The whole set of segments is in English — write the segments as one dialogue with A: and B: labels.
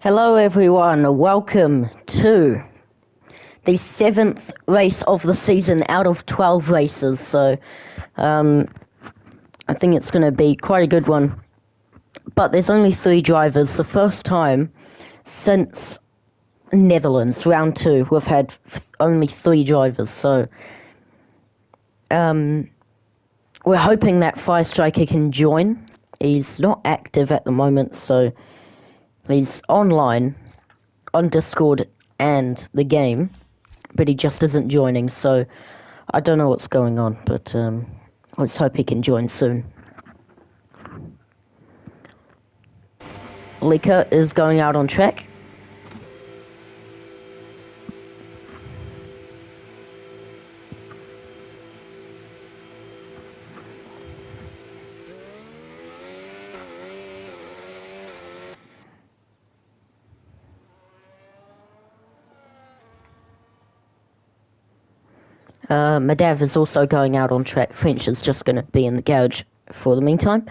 A: Hello everyone, welcome to the 7th race of the season out of 12 races, so I think it's going to be quite a good one. But there's only 3 drivers, the first time since Netherlands, round 2, we've had only 3 drivers, so we're hoping that Fire Striker can join. He's not active at the moment, so he's online on Discord and the game, but he just isn't joining, so I don't know what's going on, but let's hope he can join soon. Lika is going out on track. Madav is also going out on track. French is just going to be in the garage for the meantime.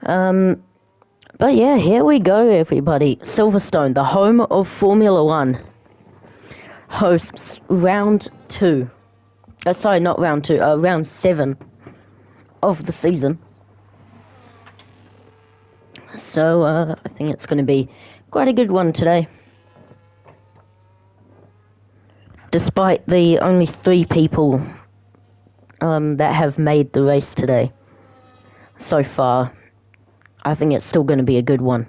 A: But yeah, here we go, everybody. Silverstone, the home of Formula One, hosts round 2. Sorry, not round 2, round 7 of the season. So I think it's going to be quite a good one today. Despite the only 3 people that have made the race today so far, I think it's still going to be a good one.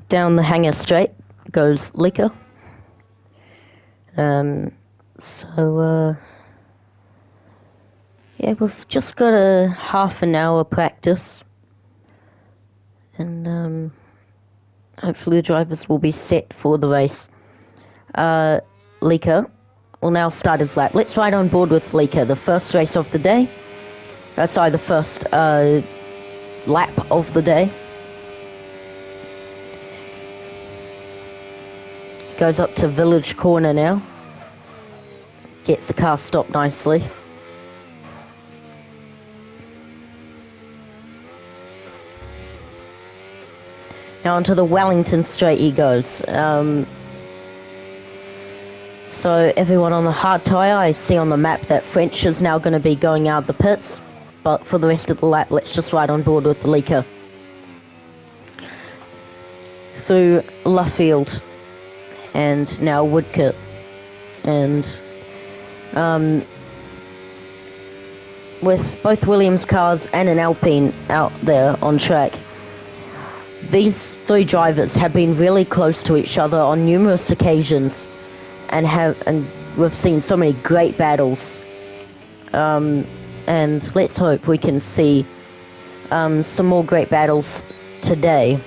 A: Down the hangar straight goes Lika. Yeah, we've just got a half an hour practice, and hopefully the drivers will be set for the race. Lika will now start his lap. Let's ride on board with Lika, the first race of the day. The first lap of the day. Goes up to Village Corner now. Gets the car stopped nicely. Now onto the Wellington Straight he goes. So everyone on the hard tyre, I see on the map that French is now going to be going out the pits. But for the rest of the lap, let's just ride on board with the Lika. Through Luffield. And now Woodcote. And with both Williams cars and an Alpine out there on track, these 3 drivers have been really close to each other on numerous occasions, and we've seen so many great battles. And let's hope we can see some more great battles today.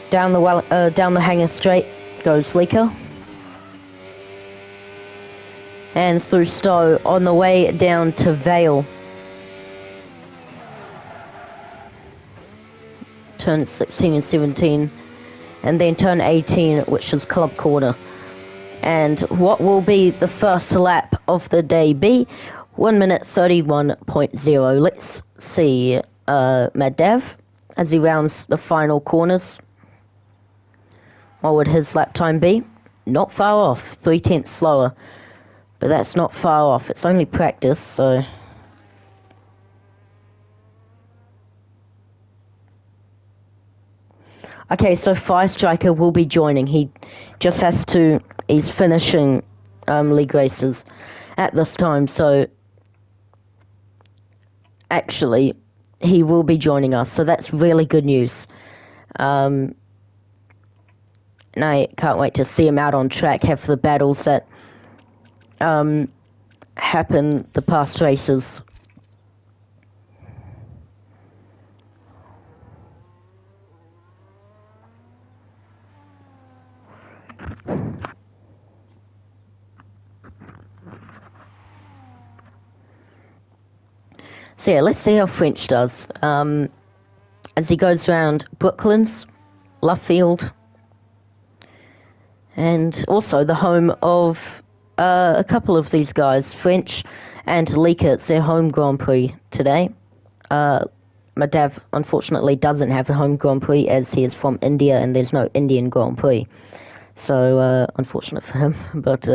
A: Down the hangar straight goes Lika. And through Stowe on the way down to Vale. Turn 16 and 17. And then turn 18, which is Club Corner. And what will be the first lap of the day be? 1 minute 31.0. Let's see Madav as he rounds the final corners. What would his lap time be? Not far off, 3/10 slower. But that's not far off, it's only practice, so... Okay, so Fire Striker will be joining. He just has to... He's finishing league races at this time, so... Actually, he will be joining us, so that's really good news. And I can't wait to see him out on track, have the battles that happen the past races. So yeah, let's see how French does. As he goes around Brooklands, Luffield, and also the home of a couple of these guys, French and Lika. It's their home Grand Prix today. Madav, unfortunately, doesn't have a home Grand Prix as he is from India and there's no Indian Grand Prix. So, unfortunate for him. But,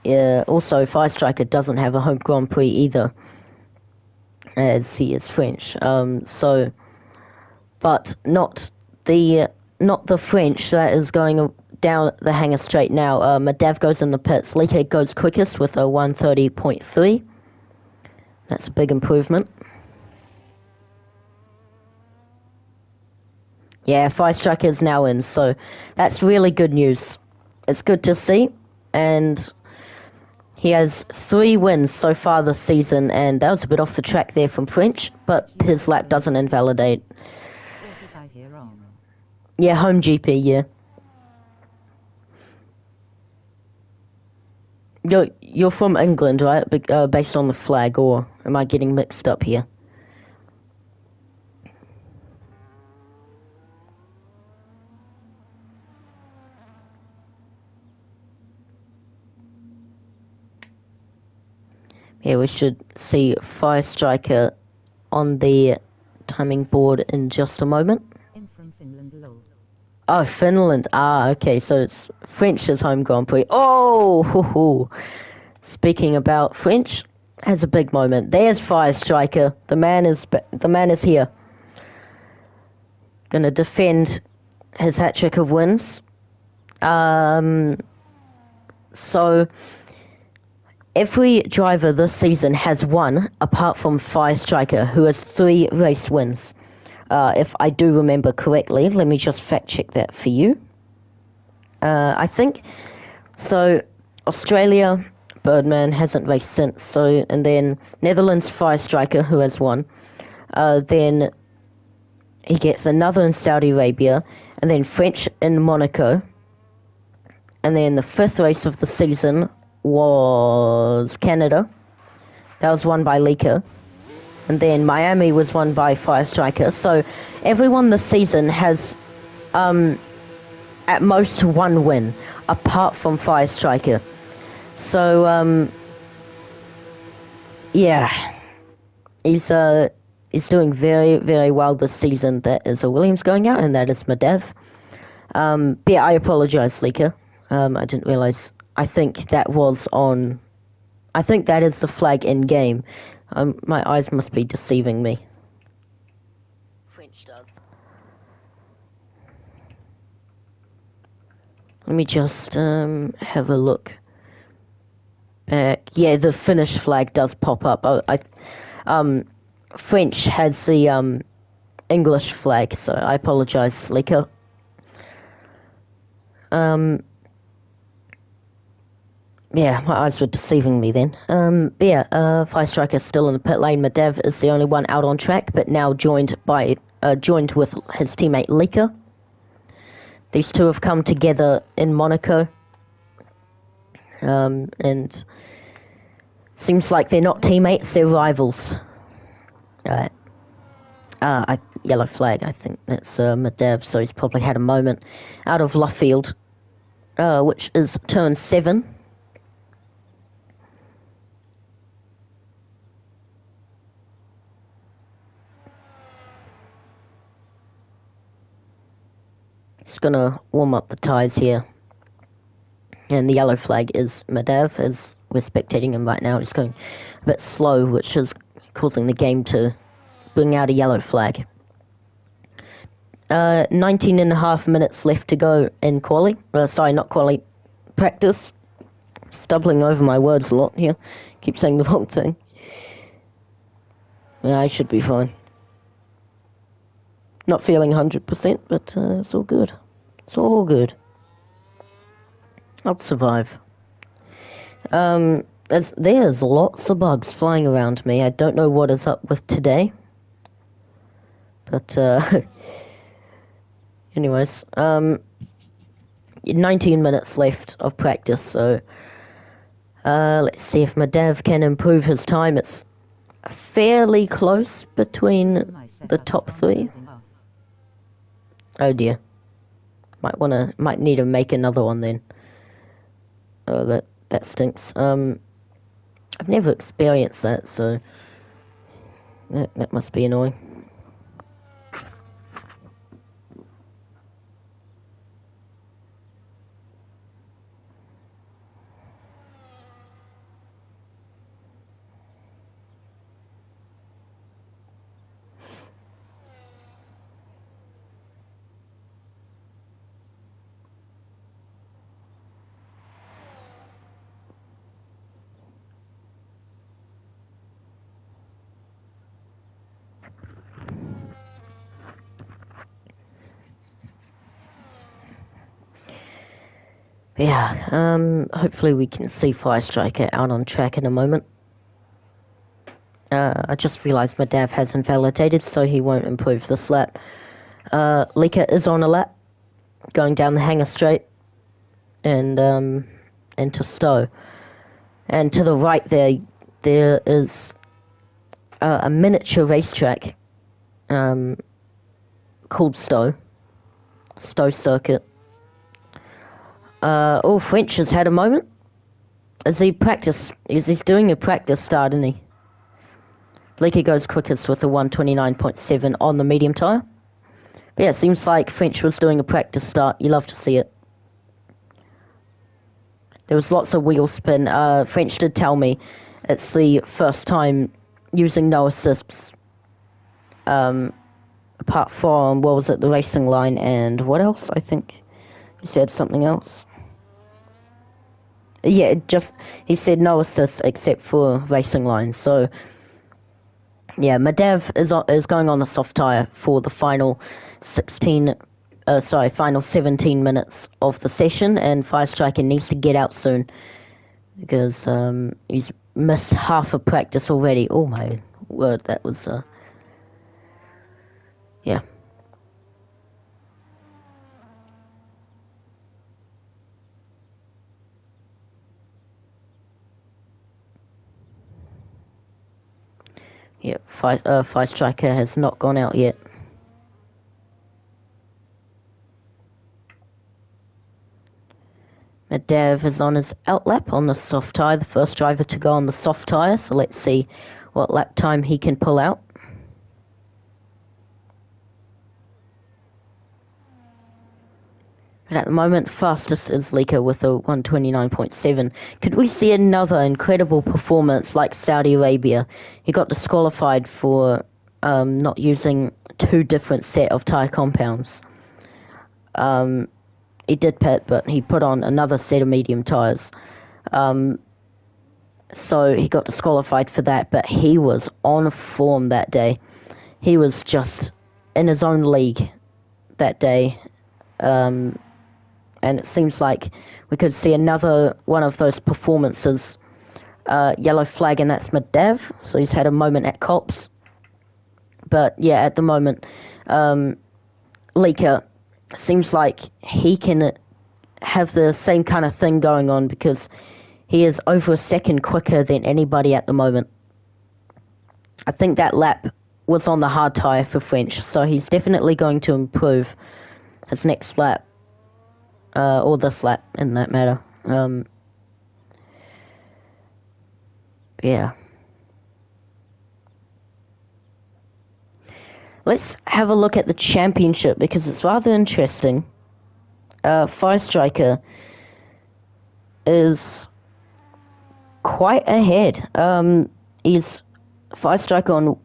A: yeah, also, Fire Striker doesn't have a home Grand Prix either, as he is French. But not the French that is going down the hangar straight now. Madav goes in the pits. Lika goes quickest with a 1:30.3. That's a big improvement. Yeah, Fire Striker is now in, so that's really good news. It's good to see, and he has 3 wins so far this season, and that was a bit off the track there from French, but his lap doesn't invalidate. Yeah, home GP, yeah. You're from England, right? Based on the flag, or am I getting mixed up here? Yeah, we should see Fire Striker on the timing board in just a moment.
B: From Finland, lol.
A: Oh, Finland. Ah, okay, so it's French's home Grand Prix. Oh, hoo, hoo. Speaking about French, has a big moment. There's Fire Striker. The man is here. Gonna defend his hat trick of wins. So every driver this season has won, apart from Fire Striker, who has 3 race wins. If I do remember correctly, let me just fact check that for you. I think so. Australia, Birdman hasn't raced since. So, and then Netherlands, Fire Striker, who has won. Then he gets another in Saudi Arabia, and then French in Monaco. And then the 5th race of the season was Canada. That was won by Lika. And then Miami was won by Fire Striker. So everyone this season has at most 1 win, apart from Fire Striker. So, yeah. He's doing very, very well this season. That is a Williams going out, and that is Madav. But yeah, I apologize, Lika. I didn't realize. I think that is the flag in game. My eyes must be deceiving me. French does. Let me just have a look. Yeah, the Finnish flag does pop up. French has the English flag, so I apologize, Lika. Yeah, my eyes were deceiving me then. Fire Striker still in the pit lane. Madav is the only one out on track, but now joined with his teammate Lika. These two have come together in Monaco. And seems like they're not teammates, they're rivals. Alright. Yellow flag, I think that's Madav, so he's probably had a moment out of Luffield, which is turn 7. He's gonna warm up the tyres here. And the yellow flag is Madav, as we're spectating him right now. He's going a bit slow, which is causing the game to bring out a yellow flag. 19 and a half minutes left to go in quali. Not quali, practice. Stumbling over my words a lot here. Keep saying the wrong thing. Yeah, I should be fine. Not feeling 100%, but it's all good. It's all good. I'll survive. There's lots of bugs flying around me. I don't know what is up with today. But, anyways, 19 minutes left of practice, so let's see if Madav can improve his time. It's fairly close between the top three. Oh dear. Might need to make another one then. Oh, that stinks. I've never experienced that, so that must be annoying. Yeah, hopefully we can see Fire Striker out on track in a moment. I just realised my Dav has invalidated, so he won't improve this lap. Lika is on a lap, going down the hangar straight, and into Stowe. And to the right there is a miniature racetrack called Stowe Circuit. French has had a moment. He's doing a practice start, isn't he? Lika goes quickest with a 129.7 on the medium tyre. But yeah, it seems like French was doing a practice start. You love to see it. There was lots of wheel spin. French did tell me it's the first time using no assists. Apart from, what was it, the racing line and what else? I think he said something else. Yeah, he said no assists except for racing lines. So, yeah, Madav is going on the soft tyre for the final 17 minutes of the session, and Fire Striker needs to get out soon because he's missed half of practice already. Oh my word, that was yeah. Yeah, Fire Striker has not gone out yet. Madav is on his out lap on the soft tyre, the first driver to go on the soft tyre, so let's see what lap time he can pull out. But at the moment, fastest is Lika with a 129.7. Could we see another incredible performance like Saudi Arabia? He got disqualified for not using two different set of tyre compounds. He did pit, but he put on another set of medium tyres. So he got disqualified for that, but he was on form that day. He was just in his own league that day. And it seems like we could see another one of those performances. Yellow flag, and that's Madav, so he's had a moment at Cops. But yeah, at the moment, Lika seems like he can have the same kind of thing going on because he is over a second quicker than anybody at the moment. I think that lap was on the hard tyre for French, so he's definitely going to improve his next lap. Or this lap, in that matter. Yeah. Let's have a look at the championship, because it's rather interesting. Fire Striker is quite ahead. He's Fire Striker on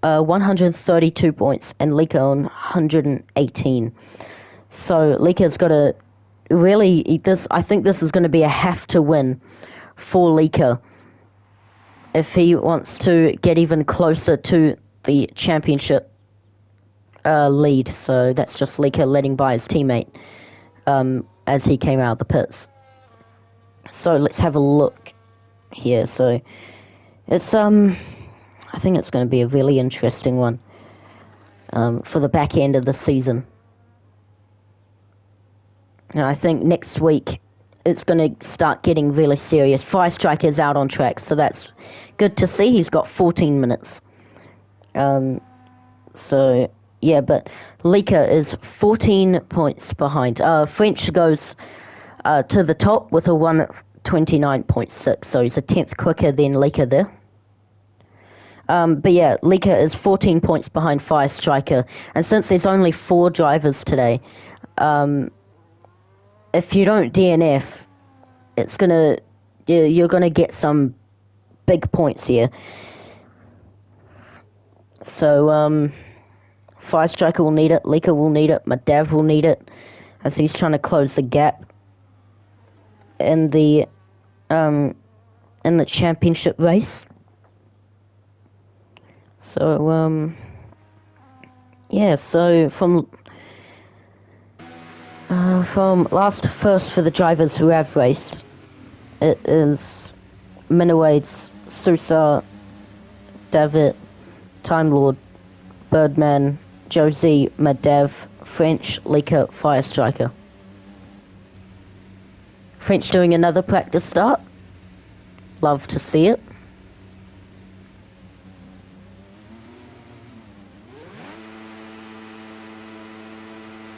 A: 132 points, and Lika on 118. So Lika's got a I think this is going to be a have to win for Lika if he wants to get even closer to the championship lead. So that's just Lika letting by his teammate as he came out of the pits. So let's have a look here. So it's I think it's going to be a really interesting one for the back end of the season. And I think next week it's going to start getting really serious. Fire Striker's out on track, so that's good to see. He's got 14 minutes. So, yeah, but Lika is 14 points behind. French goes to the top with a 1:29.6, so he's a tenth quicker than Lika there. But yeah, Lika is 14 points behind Fire Striker, and since there's only 4 drivers today, if you don't DNF, you're gonna get some big points here. So, Fire Striker will need it, Lika will need it, Madav will need it, as he's trying to close the gap in the championship race. So, yeah, so from last first for the drivers who have raced, it is Minowades, Sousa, David, Time Lord, Birdman, Josie, Madav, French, Lika, Fire Striker. French doing another practice start. Love to see it.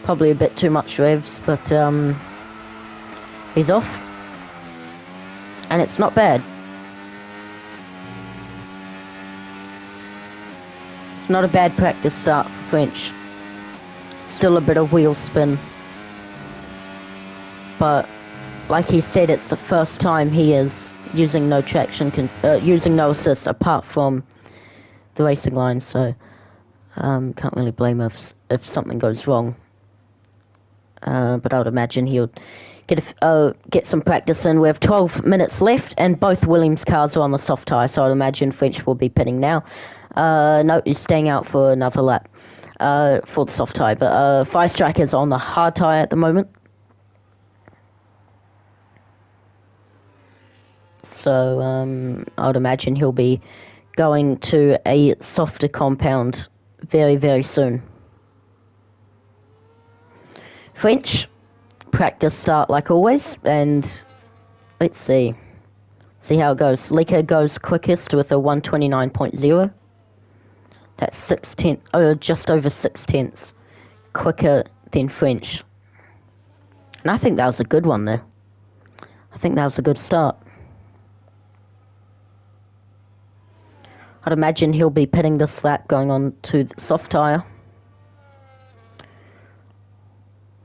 A: Probably a bit too much revs, but he's off. And it's not bad. It's not a bad practice start for French. Still a bit of wheel spin. But, like he said, it's the first time he is using no traction, using no assist apart from the racing line, so can't really blame him if something goes wrong. But I would imagine he'll get some practice in. We have 12 minutes left, and both Williams cars are on the soft tyre, so I would imagine French will be pitting now. No, he's staying out for another lap for the soft tyre, but Fire Striker's on the hard tyre at the moment. So I would imagine he'll be going to a softer compound very, very soon. French, practice start like always, and let's see how it goes. Lika goes quickest with a 1:29.0. That's just over 6/10 quicker than French. And I think that was a good one there. I think that was a good start. I'd imagine he'll be pitting this lap going on to the soft tyre.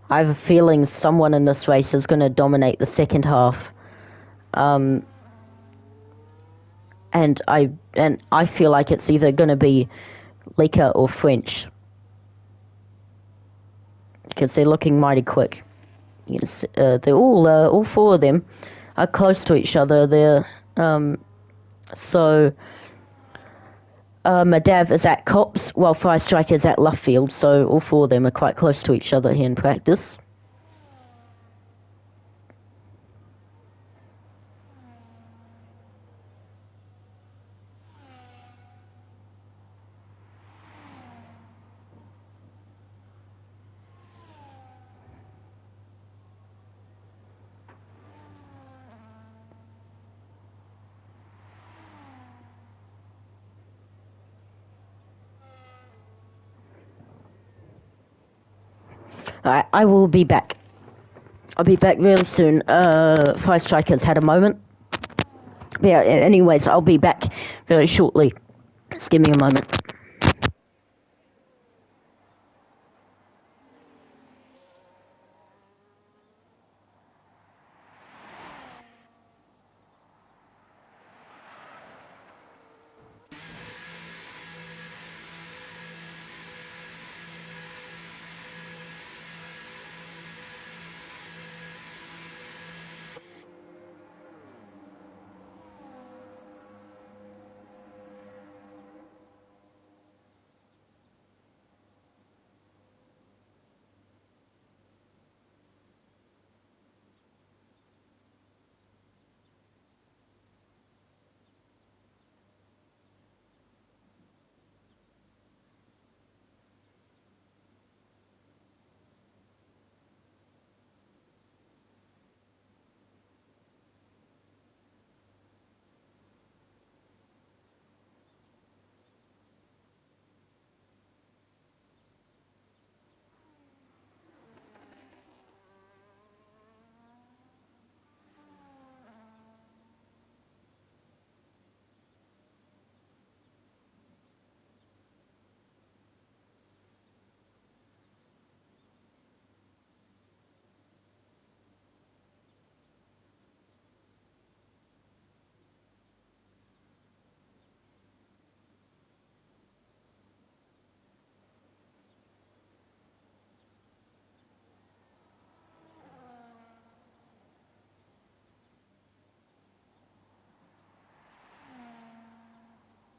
A: I have a feeling someone in this race is going to dominate the second half. And I feel like it's either going to be Lika or French. Because they're looking mighty quick. They're all 4 of them are close to each other. Madav is at Cops, while Fire Striker is at Luffield, so all 4 of them are quite close to each other here in practice. I will be back. I'll be back really soon. Fire Striker's had a moment. Yeah, anyways, I'll be back very shortly. Just give me a moment.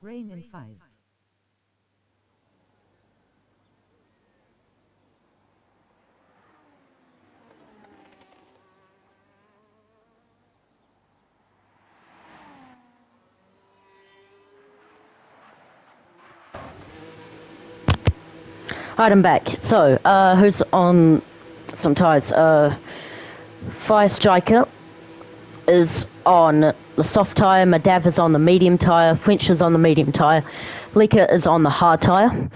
B: Rain in 5.
A: Alright, I'm back. So, who's on some tires? Fire Striker is on the soft tire, Madav is on the medium tire, French is on the medium tire, Lika is on the hard tire,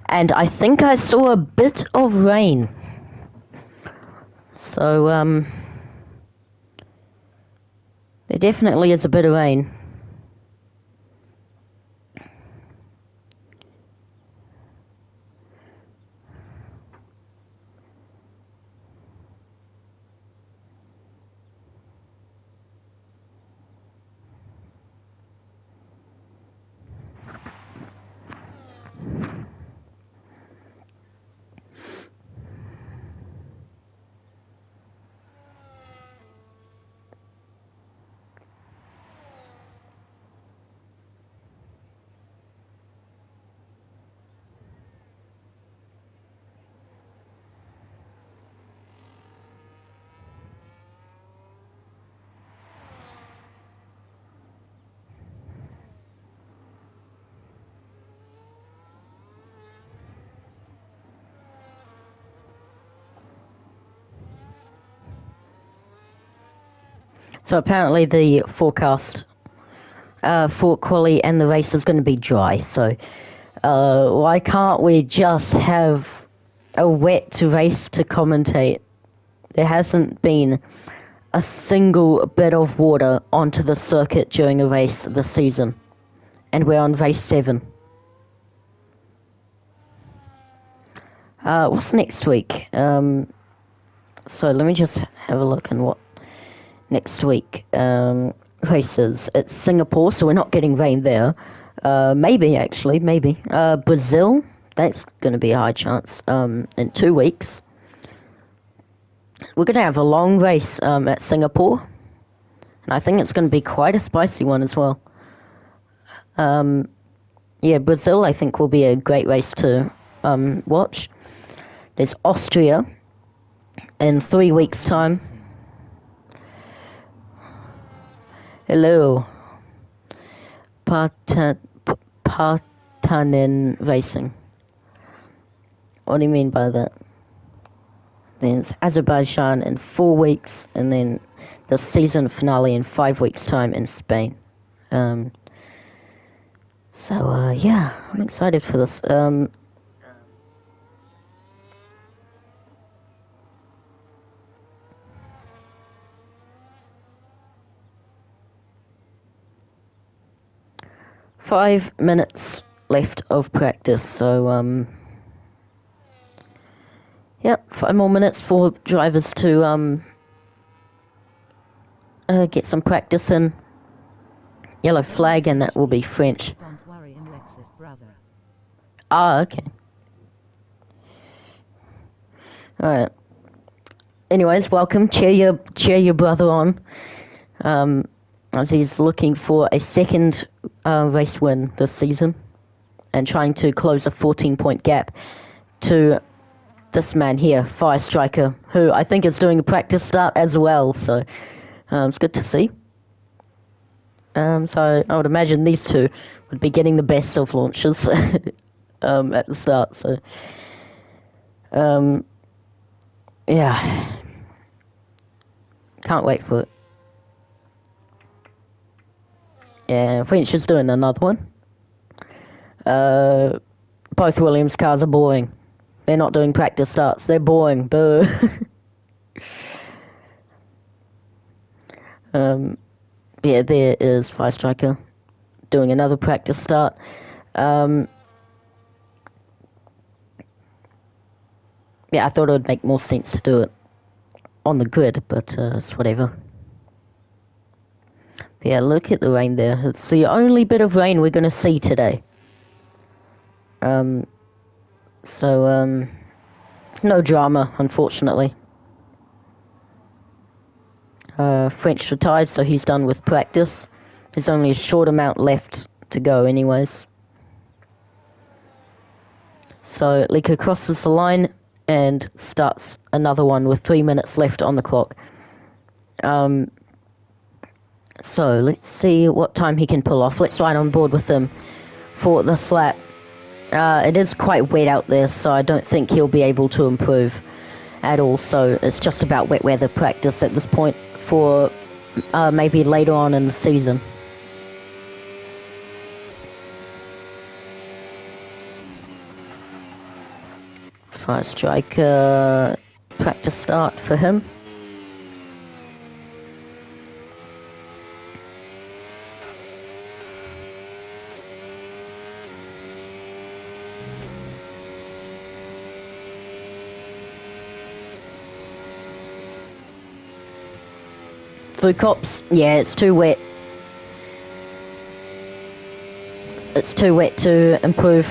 A: and I think I saw a bit of rain. So, there definitely is a bit of rain. So apparently the forecast for quali and the race is going to be dry. So why can't we just have a wet race to commentate? There hasn't been a single bit of water onto the circuit during a race this season. And we're on race 7. What's next week? So let me just have a look and what next week races. It's Singapore, so we're not getting rain there. Maybe. Brazil, that's going to be a high chance in 2 weeks. We're going to have a long race at Singapore, and I think it's going to be quite a spicy one as well. Yeah, Brazil I think will be a great race to watch. There's Austria in 3 weeks' time. Hello. Partanen Racing. What do you mean by that? Then it's Azerbaijan in 4 weeks, and then the season finale in 5 weeks' time in Spain. Yeah, I'm excited for this. 5 minutes left of practice, so, yep, 5 more minutes for drivers to, get some practice in. Yellow flag, and that will be French.
B: Don't worry, I'm Lex's brother.
A: Ah, okay. Alright. Anyways, welcome. Cheer your brother on. As he's looking for a second race win this season and trying to close a 14-point gap to this man here, Fire Striker, who I think is doing a practice start as well, so it's good to see. So I would imagine these two would be getting the best of launches at the start, so yeah, can't wait for it. Yeah, French is doing another one. Both Williams cars are boring. They're not doing practice starts. They're boring. Boo. Yeah, there is Fire Striker doing another practice start. Yeah, I thought it would make more sense to do it on the grid, but it's whatever. Yeah, look at the rain there. It's the only bit of rain we're going to see today. No drama, unfortunately. French retired, so he's done with practice. There's only a short amount left to go anyways. So Lika crosses the line and starts another one with 3 minutes left on the clock. So let's see what time he can pull off. Let's ride on board with him for this lap. It is quite wet out there, so I don't think he'll be able to improve at all. So it's just about wet weather practice at this point for maybe later on in the season. Fire striker practice start for him. Blue cops, yeah, it's too wet. It's too wet to improve.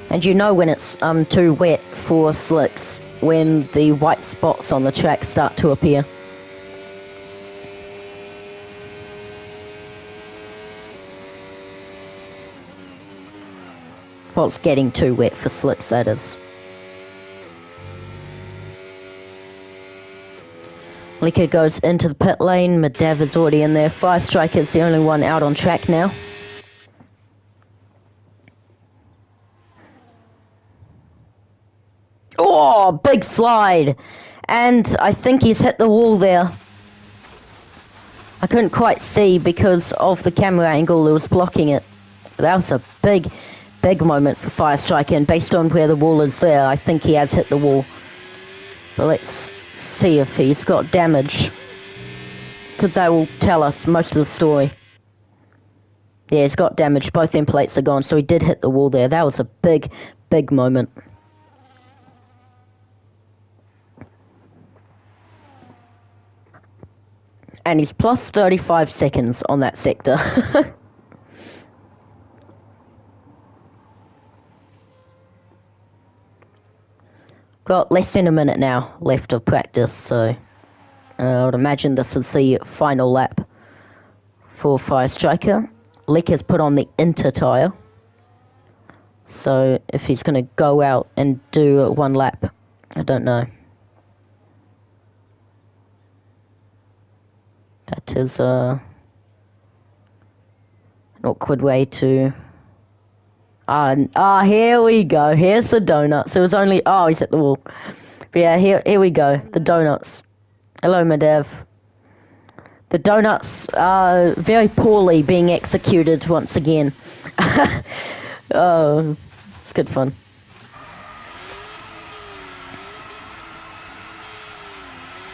A: And you know when it's too wet for slicks, when the white spots on the track start to appear. Well, it's getting too wet for slicks, that is. Lika goes into the pit lane. Madav is already in there. Fire Striker's the only one out on track now. Oh, big slide. And I think he's hit the wall there. I couldn't quite see because of the camera angle that was blocking it. That was a big moment for Fire Striker, and based on where the wall is there, I think he has hit the wall. But let's see if he's got damage, because that will tell us most of the story. Yeah, he's got damage. Both end plates are gone, so he did hit the wall there. That was a big moment. And he's plus 35 seconds on that sector. Got less than a minute now left of practice, so I would imagine this is the final lap for Fire Striker. Lick has put on the Inter tyre, so if he's going to go out and do one lap, I don't know. That is an awkward way to... here we go. Here's the donuts. It was only... Oh, he's at the wall. But yeah, here we go. The donuts. Hello, Madav. The donuts are very poorly being executed once again. Oh, it's good fun.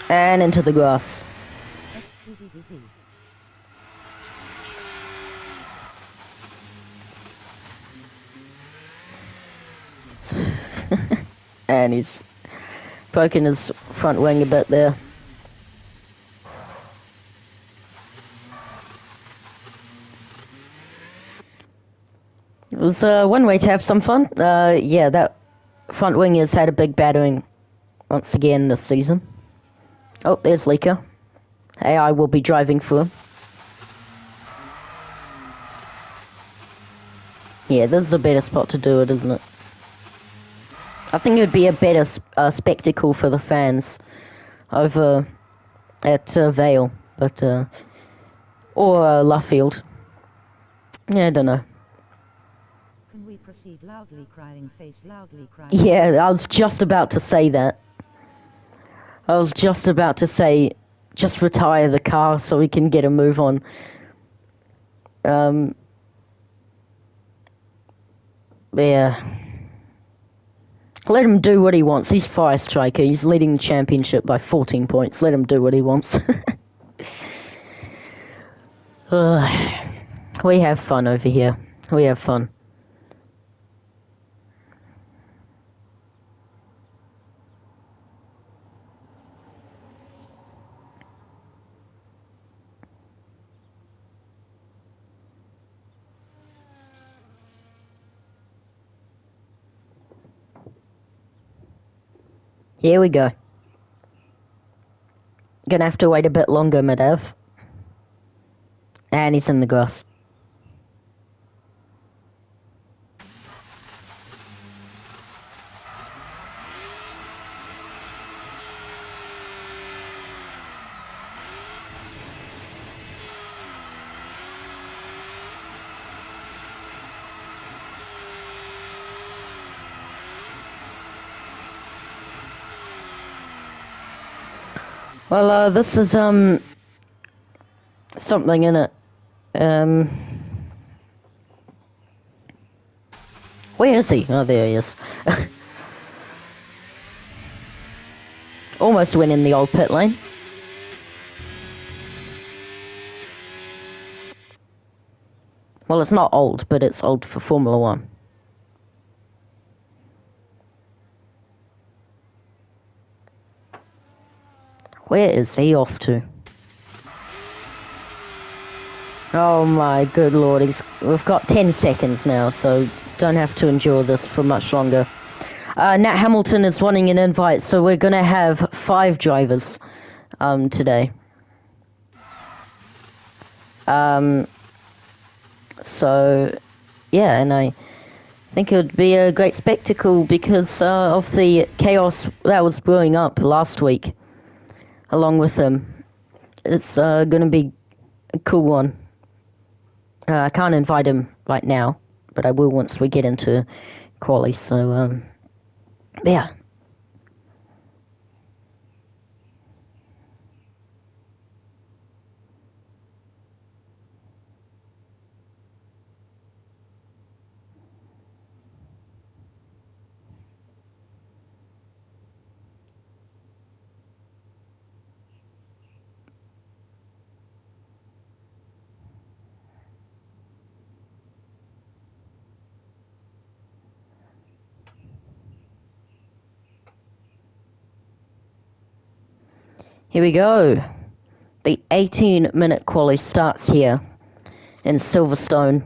A: And into the grass. And he's broken his front wing a bit there. It was one way to have some fun. Yeah, that front wing has had a big battering once again this season. Oh, there's Lika. AI will be driving for him. Yeah, this is a better spot to do it, isn't it? I think it would be a better spectacle for the fans over at Vale, but or Luffield. Yeah, I don't know.
B: Can we proceed? Loudly crying face, loudly crying.
A: Yeah, I was just about to say that. I was just about to say, just retire the car so we can get a move on. Yeah. Let him do what he wants. He's Fire Striker. He's leading the championship by 14 points. Let him do what he wants. We have fun over here. We have fun. Here we go. Gonna have to wait a bit longer, Medev. And he's in the grass. Well, this is, something in it. Where is he? Oh, there he is. Almost went in the old pit lane. Well, it's not old, but it's old for Formula One. Where is he off to? Oh my good lord, we've got 10 seconds now, so don't have to endure this for much longer. Nat Hamilton is wanting an invite, so we're gonna have 5 drivers today. So, yeah, and I think it would be a great spectacle because of the chaos that was brewing up last week along with them. It's gonna be a cool one. I can't invite him right now, but I will once we get into quali, so, yeah. Here we go. The 18-minute quali starts here in Silverstone.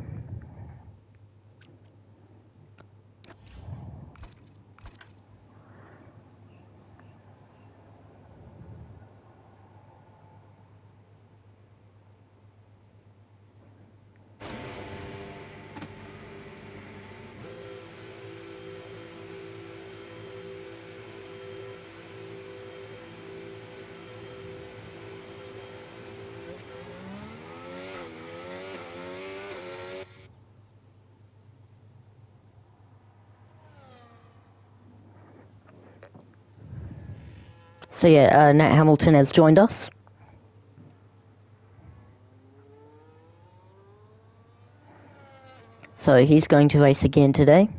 A: So yeah, Nat Hamilton has joined us. So he's going to race again today.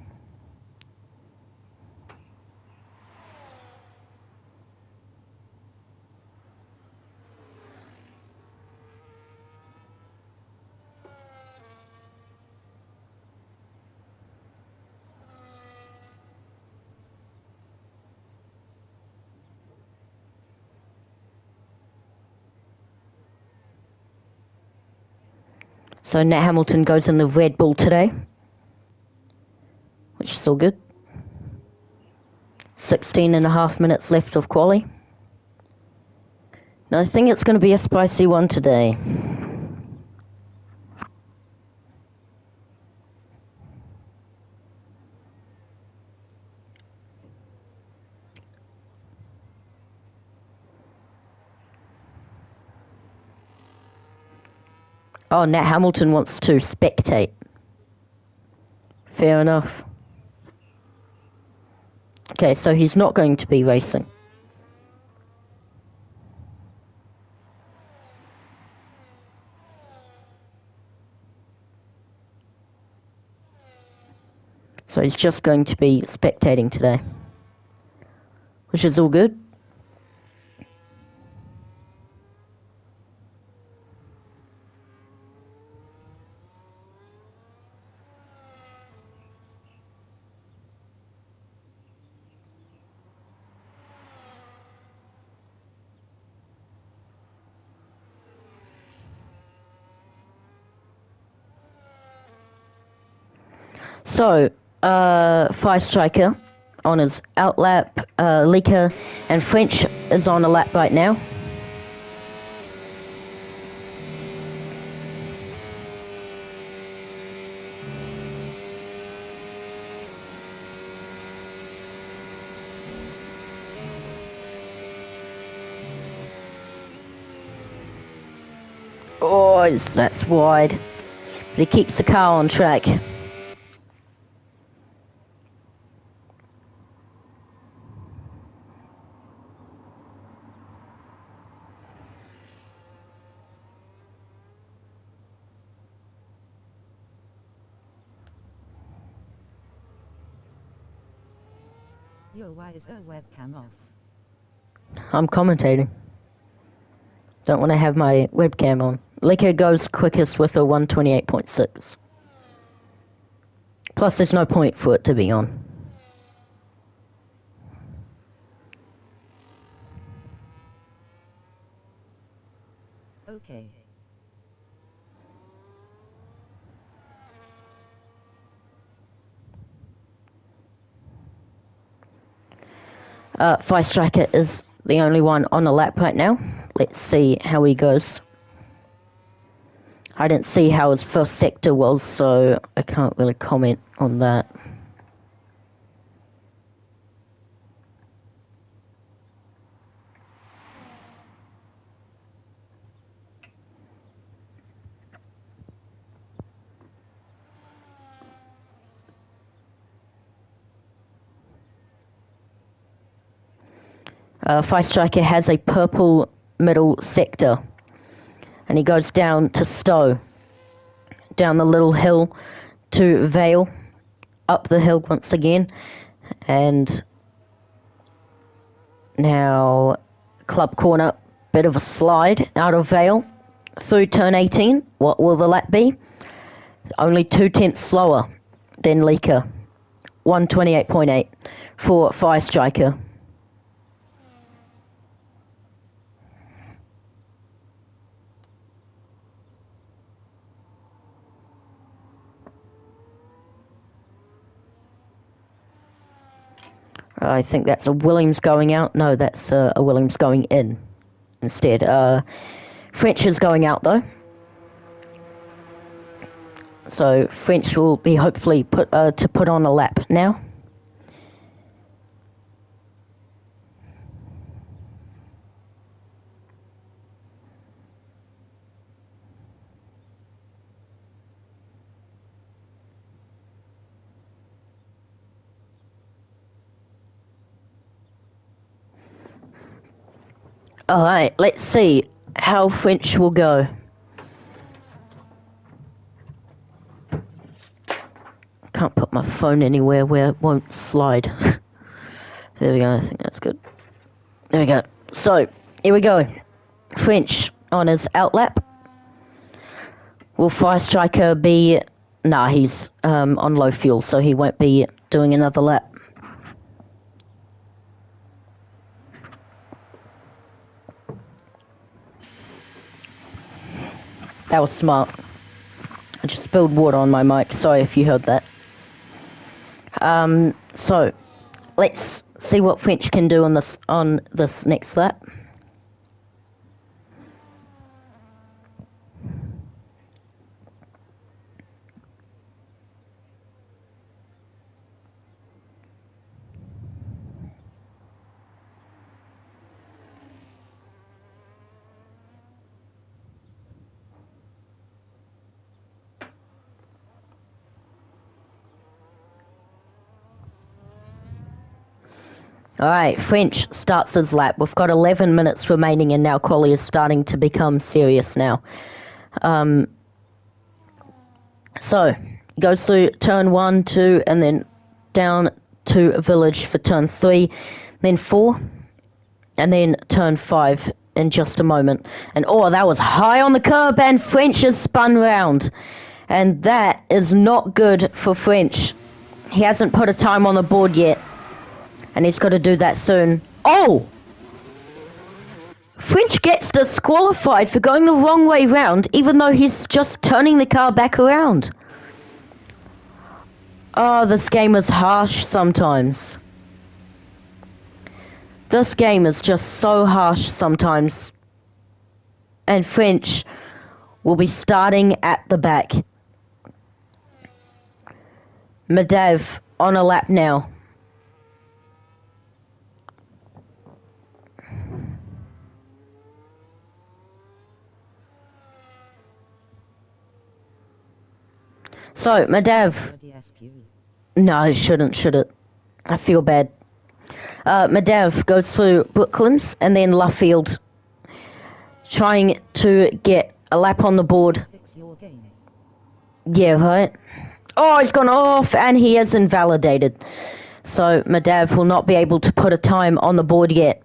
A: So Nat Hamilton goes in the Red Bull today, which is all good. 16.5 minutes left of quali. Now I think it's going to be a spicy one today. Oh, Nat Hamilton wants to spectate. Fair enough. Okay, so he's not going to be racing. So he's just going to be spectating today, which is all good. So, Fire Striker on his outlap, Lika and French is on a lap right now. Oh, that's wide. But he keeps the car on track.
B: Yo, why is her webcam off?
A: I'm commentating. Don't want to have my webcam on. Lika goes quickest with a 128.6. Plus, there's no point for it to be on.
B: Okay.
A: Fire Striker is the only one on the lap right now. Let's see how he goes. I didn't see how his first sector was, so I can't really comment on that. Fire Striker has a purple middle sector, and he goes down to Stowe, down the little hill to Vale, up the hill once again, and now Club Corner, bit of a slide out of Vale through turn 18. What will the lap be? Only 2/10 slower than Lika, 128.8 for Fire Striker. I think that's a Williams going out. No, that's a Williams going in instead. French is going out though. So French will be hopefully put on a lap now. Alright, let's see how French will go. Can't put my phone anywhere where it won't slide. There we go, I think that's good. There we go. So, here we go. French on his outlap. Will Fire Striker be... Nah, he's on low fuel, so he won't be doing another lap. That was smart. I just spilled water on my mic. Sorry if you heard that. So, let's see what French can do on this next lap. Alright, French starts his lap. We've got 11 minutes remaining and now quali is starting to become serious now. So, goes through turn 1, 2, and then down to Village for turn 3, then 4, and then turn 5 in just a moment. And oh, that was high on the curb and French has spun round. And that is not good for French. He hasn't put a time on the board yet. And he's got to do that soon. Oh! French gets disqualified for going the wrong way round, even though he's just turning the car back around. Oh, this game is harsh sometimes. This game is just so harsh sometimes. And French will be starting at the back. Madav on a lap now. So, Madav. No, it shouldn't, should it? I feel bad. Madav goes through Brooklands and then Luffield, trying to get a lap on the board. Yeah, right? Oh, he's gone off, and he is invalidated. So, Madav will not be able to put a time on the board yet.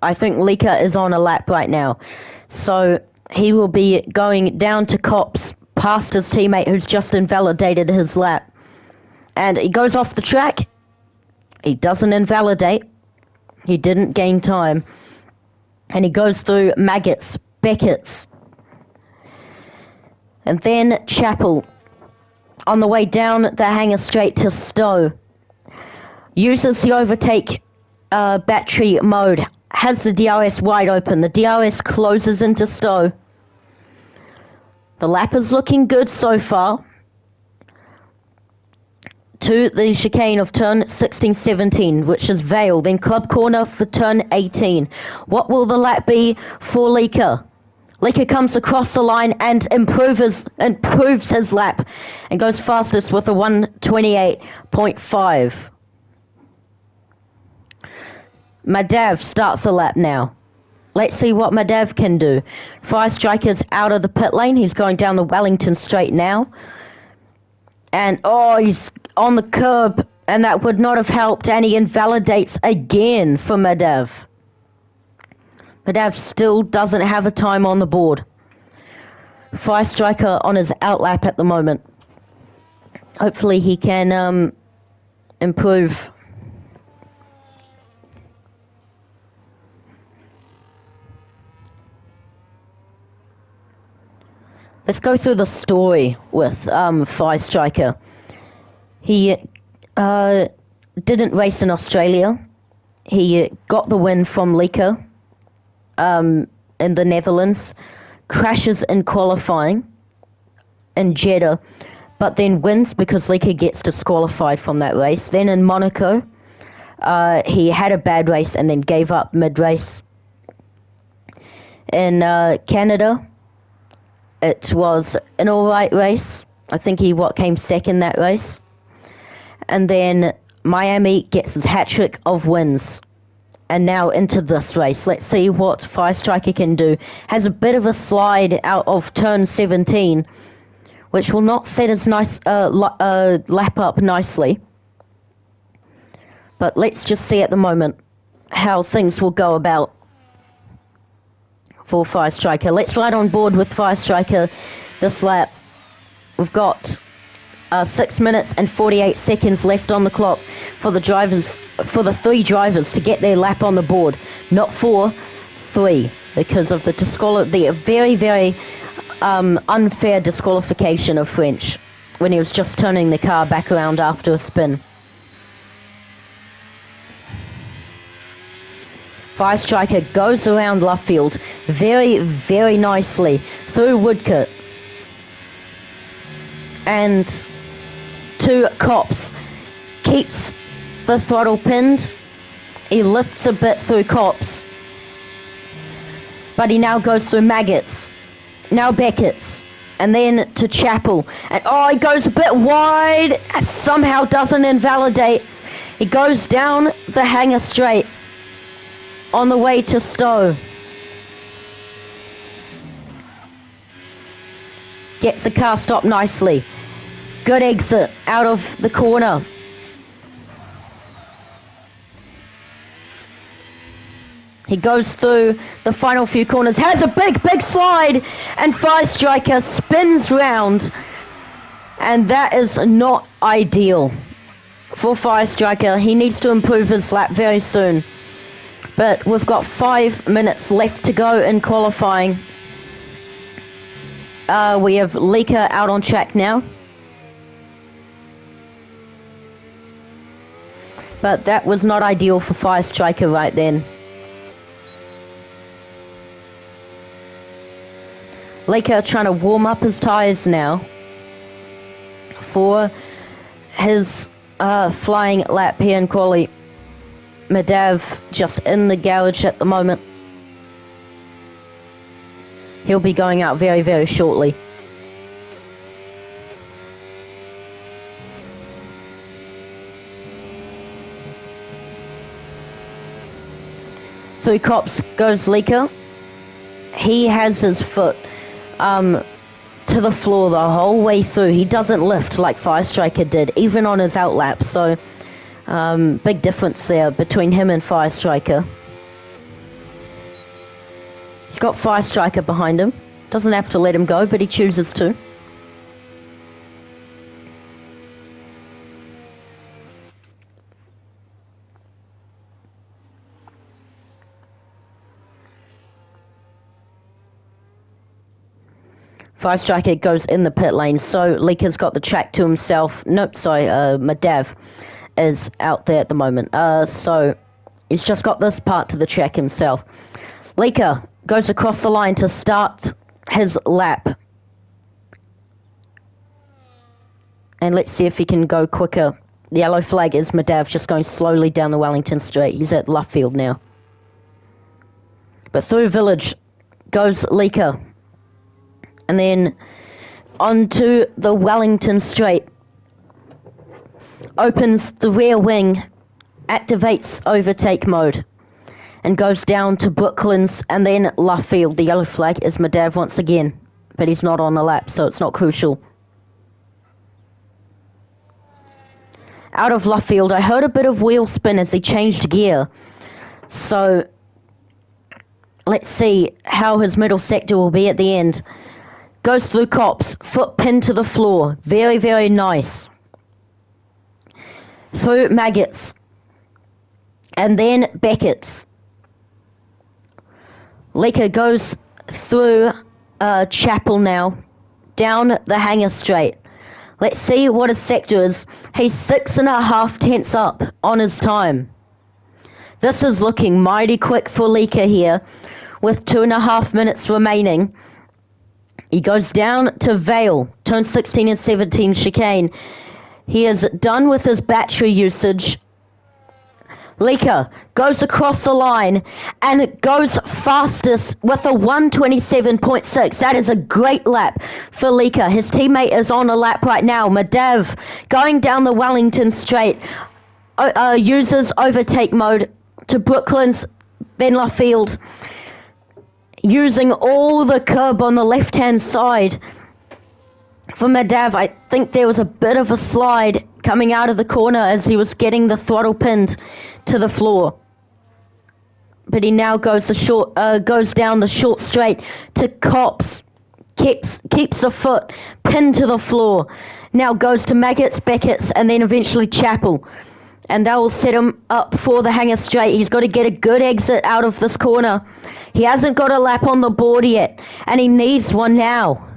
A: I think Lika is on a lap right now. So, he will be going down to Cops, past his teammate who's just invalidated his lap. And he goes off the track. He doesn't invalidate. He didn't gain time. And he goes through Maggots, Beckett's, and then Chapel. On the way down the hangar straight to Stowe. Uses the overtake battery mode. Has the DRS wide open. The DRS closes into Stowe. The lap is looking good so far. To the chicane of turn 16-17, which is Vale, then Club Corner for turn 18. What will the lap be for Lika? Lika comes across the line and improves his lap and goes fastest with a 1:28.5. Madav starts the lap now. Let's see what Madav can do. Fire Striker's out of the pit lane. He's going down the Wellington Straight now. And, he's on the curb, and that would not have helped, and he invalidates again for Madav. Madav still doesn't have a time on the board. Fire Striker on his outlap at the moment. Hopefully he can improve. Let's go through the story with Fire Striker. He didn't race in Australia. He got the win from Lika in the Netherlands. Crashes in qualifying in Jeddah, but then wins because Lika gets disqualified from that race. Then in Monaco, he had a bad race and then gave up mid-race. In Canada, it was an alright race. I think he came second that race. And then Miami gets his hat-trick of wins. And now into this race. Let's see what Fire Striker can do. Has a bit of a slide out of turn 17, which will not set his nice lap up nicely. But let's just see at the moment how things will go about for Fire Striker. Let's ride on board with Fire Striker this lap. We've got 6 minutes and 48 seconds left on the clock for the three drivers to get their lap on the board. Not 4, 3, because of the very, very unfair disqualification of French when he was just turning the car back around after a spin. Fire Striker goes around Luffield very, very nicely through Woodcote and to Cops. Keeps the throttle pinned. He lifts a bit through Cops, but he now goes through Maggots, now Beckett's, and then to Chapel. And he goes a bit wide, somehow doesn't invalidate. He goes down the hangar straight on the way to Stowe. Gets the car stopped nicely. Good exit out of the corner. He goes through the final few corners, has a big, big slide, and Fire Striker spins round. And that is not ideal for Fire Striker. He needs to improve his lap very soon. But we've got 5 minutes left to go in qualifying. We have Lika out on track now. But that was not ideal for Fire Striker right then. Lika trying to warm up his tyres now for his flying lap here in quali. Madav just in the garage at the moment. He'll be going out very, very shortly. Through cops goes Leaker. He has his foot to the floor the whole way through. He doesn't lift like Fire Striker did, even on his outlap. So, big difference there between him and Fire Striker. He's got Fire Striker behind him. Doesn't have to let him go, but he chooses to. Fire Striker goes in the pit lane, so Leaker's got the track to himself. Nope, sorry, Madav is out there at the moment. So he's just got this part to the track himself. Leaker goes across the line to start his lap. And let's see if he can go quicker. The yellow flag is Madav just going slowly down the Wellington Straight. He's at Luffield now. But through Village goes Leaker. And then onto the Wellington Straight. Opens the rear wing, activates overtake mode, and goes down to Brooklands and then Luffield. The yellow flag is Madav once again, but he's not on the lap, so it's not crucial. Out of Luffield, I heard a bit of wheel spin as he changed gear. So let's see how his middle sector will be at the end. Goes through cops, foot pinned to the floor. Very, very nice. Through Maggots. And then Beckett's. Leaker goes through Chapel now. Down the Hangar Straight. Let's see what his sector is. He's 6.5 tenths up on his time. This is looking mighty quick for Leaker here. With 2.5 minutes remaining. He goes down to Vale, turn 16 and 17 chicane. He is done with his battery usage. Leaker goes across the line and goes fastest with a 1:27.6. That is a great lap for Leaker. His teammate is on a lap right now. Madav going down the Wellington Straight. Uses overtake mode to Brooklands, then Luffield. Using all the curb on the left-hand side. For Madav, I think there was a bit of a slide coming out of the corner as he was getting the throttle pinned to the floor. But he now goes down the short straight to Cops. Keeps a foot pinned to the floor. Now goes to Maggots, Beckett's, and then eventually Chapel. And that will set him up for the Hangar Straight. He's got to get a good exit out of this corner. He hasn't got a lap on the board yet, and he needs one now.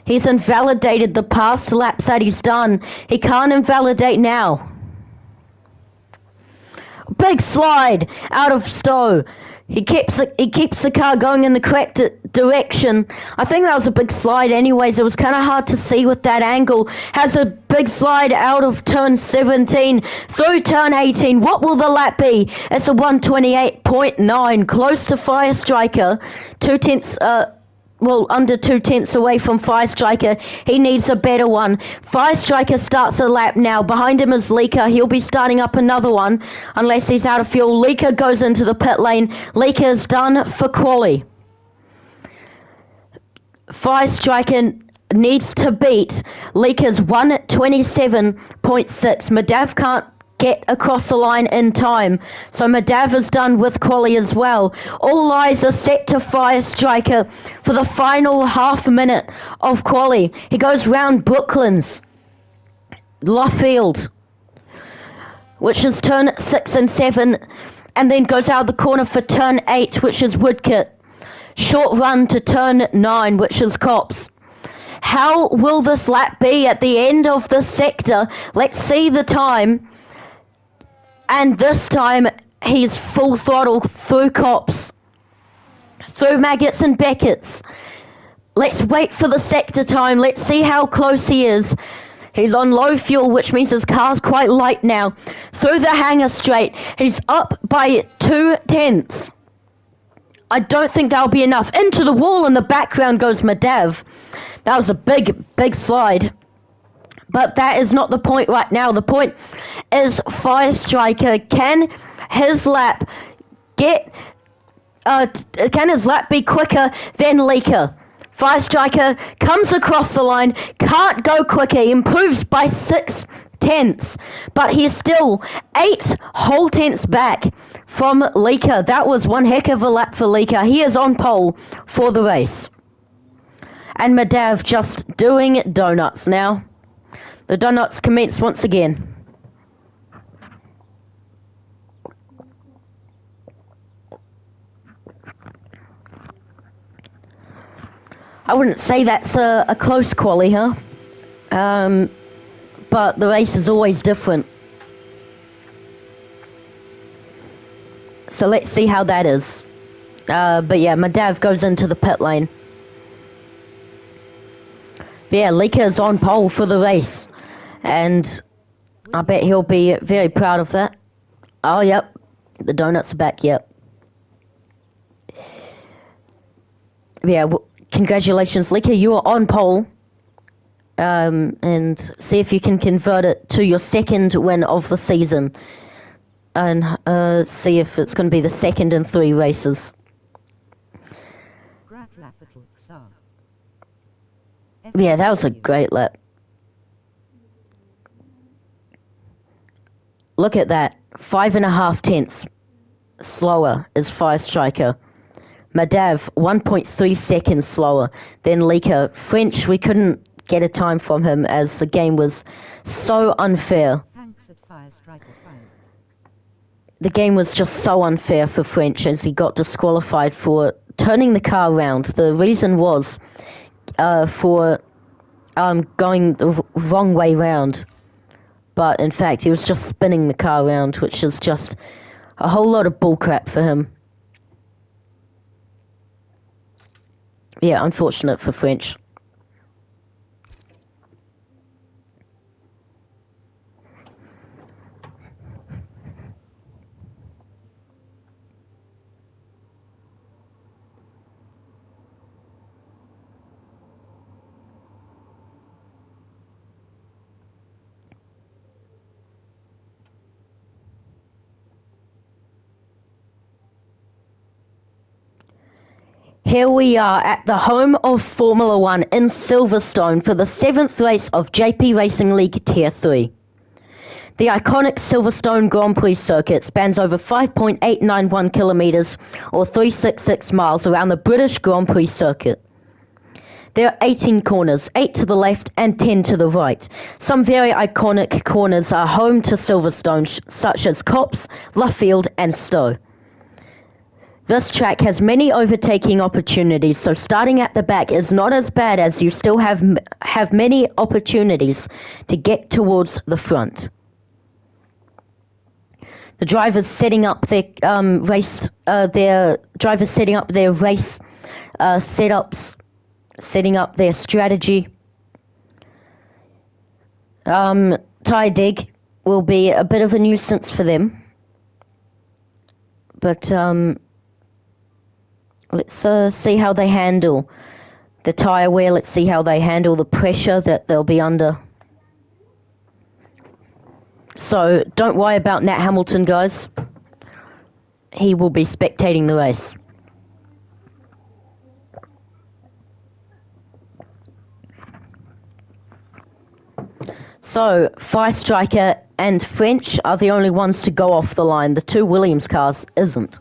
A: He's invalidated the past laps that he's done. He can't invalidate now. Big slide out of Stowe. He keeps the car going in the correct direction. I think that was a big slide anyways. It was kind of hard to see with that angle. Has a big slide out of turn 17 through turn 18. What will the lap be? It's a 1:28.9. Close to Fire Striker. 2 tenths... under 2 tenths away from Fire Striker. He needs a better one. Fire Striker starts a lap now. Behind him is Leaker. He'll be starting up another one unless he's out of fuel. Leaker goes into the pit lane. Leaker is done for quali. Fire Striker needs to beat Leaker's 1:27.6. Madav can't get across the line in time. So Madav is done with quali as well. All eyes are set to Fire Striker for the final half minute of quali. He goes round Brooklands, Luffield, which is turn 6 and 7, and then goes out of the corner for turn 8, which is Woodcote. Short run to turn 9, which is Cops. How will this lap be at the end of this sector? Let's see the time. And this time, he's full throttle through Cops. Through Maggots and Beckett's. Let's wait for the sector time. Let's see how close he is. He's on low fuel, which means his car's quite light now. Through the Hangar Straight. He's up by 2 tenths. I don't think that'll be enough. Into the wall in the background goes Madav. That was a big, big slide. But that is not the point right now. The point is Fire Striker. Can his lap can his lap be quicker than Leaker? Fire Striker comes across the line, can't go quicker, improves by 6 tenths, but he's still 8 whole tenths back from Leaker. That was one heck of a lap for Leaker. He is on pole for the race. And Madav just doing donuts now. The donuts commence once again. I wouldn't say that's a close quali, huh? But the race is always different. So let's see how that is. But yeah, Madav goes into the pit lane. But yeah, Leaker is on pole for the race. And I bet he'll be very proud of that. Oh, yep. The donuts are back, yep. Yeah, congratulations, Leaker. You are on pole. And see if you can convert it to your second win of the season. And see if it's going to be the second in 3 races. Yeah, that was a great lap. Look at that. 5.5 tenths slower is Fire Striker. Madav, 1.3 seconds slower than Leaker. French, we couldn't get a time from him as the game was so unfair.
B: Thanks at Fire Striker 5.
A: The game was just so unfair for French as he got disqualified for turning the car around. The reason was for going the wrong way round. But in fact, he was just spinning the car around, which is just a whole lot of bullcrap for him. Yeah, unfortunate for French. Here we are at the home of Formula One in Silverstone for the 7th race of JP Racing League Tier 3. The iconic Silverstone Grand Prix circuit spans over 5.891 kilometres or 366 miles around the British Grand Prix circuit. There are 18 corners, 8 to the left and 10 to the right. Some very iconic corners are home to Silverstone, such as Copse, Luffield and Stowe. This track has many overtaking opportunities, so starting at the back is not as bad as you still have many opportunities to get towards the front. The drivers setting up their race setups, setting up their strategy. Tyre dig will be a bit of a nuisance for them, but let's see how they handle the tyre wear. Let's see how they handle the pressure that they'll be under. So don't worry about Nat Hamilton, guys. He will be spectating the race. So Fire Striker and French are the only ones to go off the line. The 2 Williams cars isn't.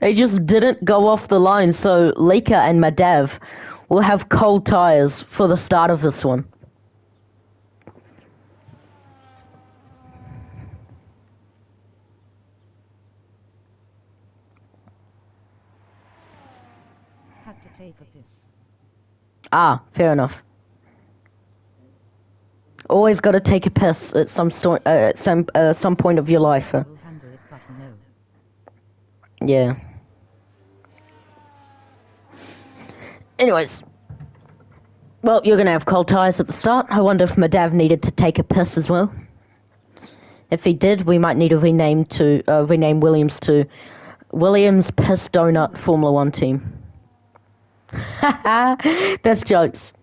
A: They just didn't go off the line, so Leaker and Madav will have cold tyres for the start of this one.
B: Had to take a piss.
A: Ah, fair enough. Always got to take a piss at some point of your life.
B: We'll handle it, but no.
A: Yeah. Anyways. Well, you're going to have cold tyres at the start. I wonder if Madav needed to take a piss as well. If he did, we might need to rename Williams to Williams Piss Donut Formula One Team. That's jokes.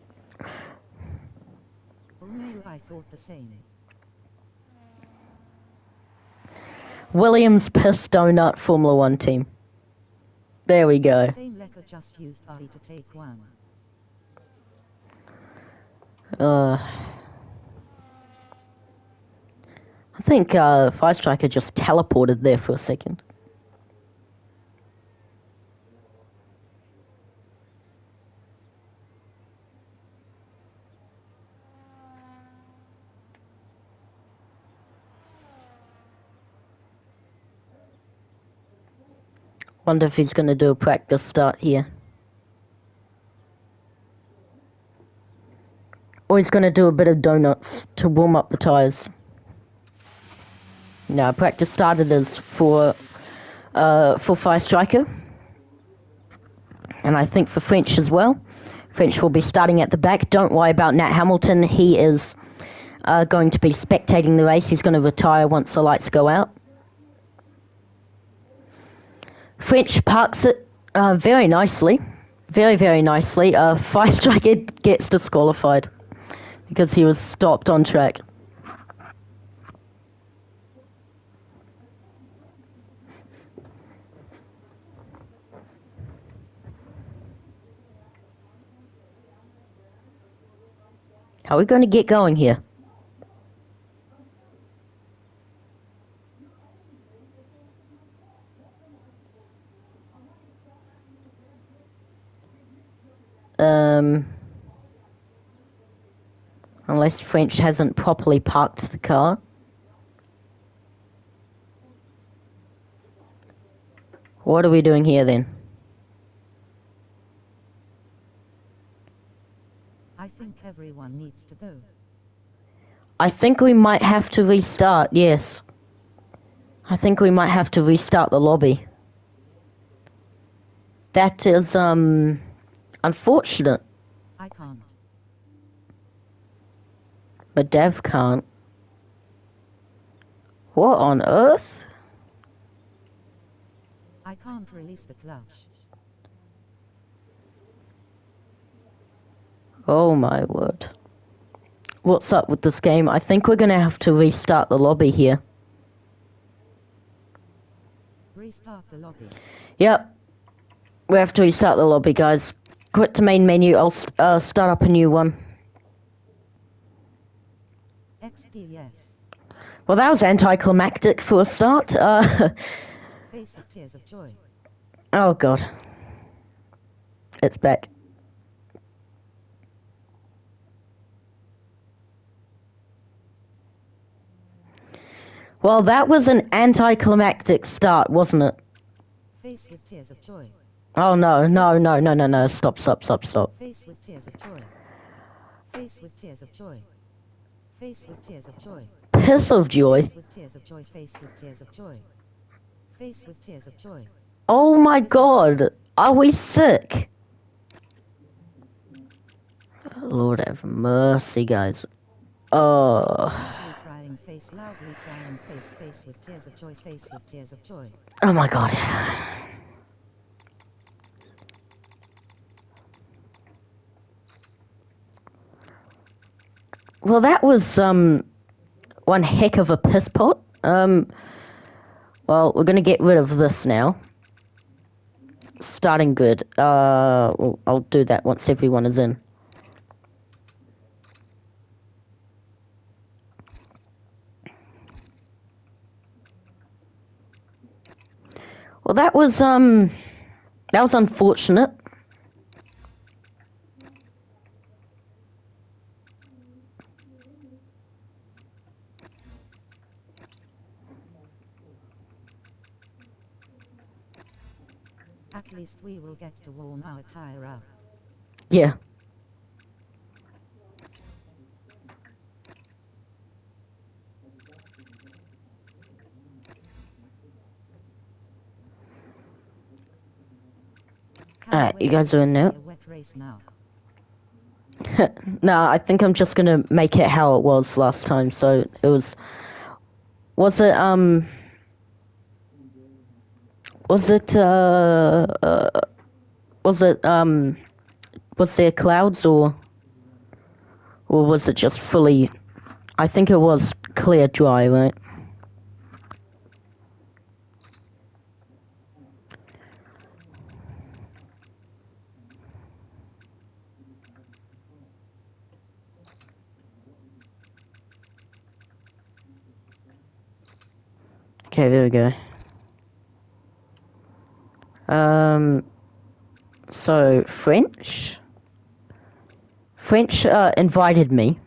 B: Oh no, I thought the same.
A: Williams Piss Donut Formula One team. There we go.
B: Same lecker, just used I to take one.
A: I think Fire Striker just teleported there for a second. Wonder if he's going to do a practice start here. Or he's going to do a bit of donuts to warm up the tyres. No, practice started as for Fire Striker. And I think for French as well. French will be starting at the back. Don't worry about Nat Hamilton. He is going to be spectating the race. He's going to retire once the lights go out. French parks it very nicely. Very, very nicely. Fire Striker gets disqualified because he was stopped on track. How are we going to get going here? Unless French hasn't properly parked the car. What are we doing here then?
B: I think everyone needs to go.
A: I think we might have to restart, yes. I think we might have to restart the lobby. That is, unfortunate.
B: I can't.
A: But Dev can't. What on earth?
B: I can't release the clutch.
A: Oh my word. What's up with this game? I think we're gonna have to restart the lobby here.
B: Restart the lobby.
A: Yep. We have to restart the lobby, guys. Quit to main menu. I'll start up a new one.
B: XDS.
A: Well, that was anticlimactic for a start.
B: Face of tears of joy.
A: Oh god. It's back. Well, that was an anticlimactic start, wasn't it?
B: Face with tears of joy.
A: Oh no, no, no, no, no, no. Stop, stop, stop, stop.
B: Face with tears of joy. Face with tears of joy. Face with tears of joy.
A: Piss of joy.
B: Face with tears of joy. Face with tears of joy. Face with tears of joy.
A: Oh my god. Are we sick? Lord have mercy, guys.
B: Loudly crying face, loudly crying face, face with tears of joy, face with tears of joy.
A: Oh my god. Well, that was one heck of a piss pot. Well, we're gonna get rid of this now. Starting good. I'll do that once everyone is in. Well, that was unfortunate.
B: At least we will get to warm our tire up.
A: Yeah. Alright, you guys are in now.
B: A wet race now.
A: No, I think I'm just gonna make it how it was last time. So it was it was it was it Was there clouds or was it just fully? I think it was clear dry, right? Okay, there we go. So French invited me,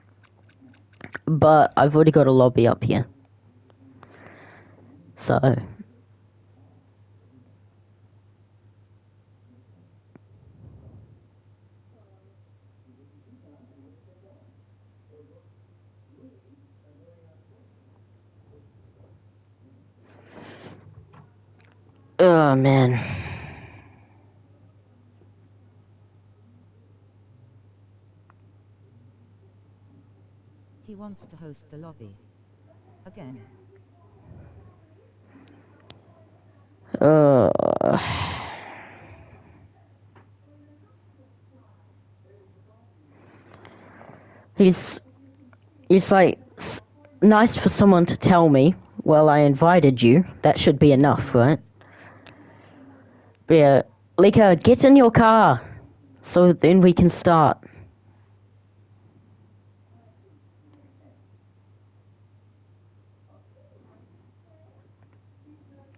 A: but I've already got a lobby up here. So oh man.
B: He wants to host the lobby. Again.
A: He's like nice for someone to tell me. Well, I invited you. That should be enough, right? But yeah, Lika, get in your car, so then we can start.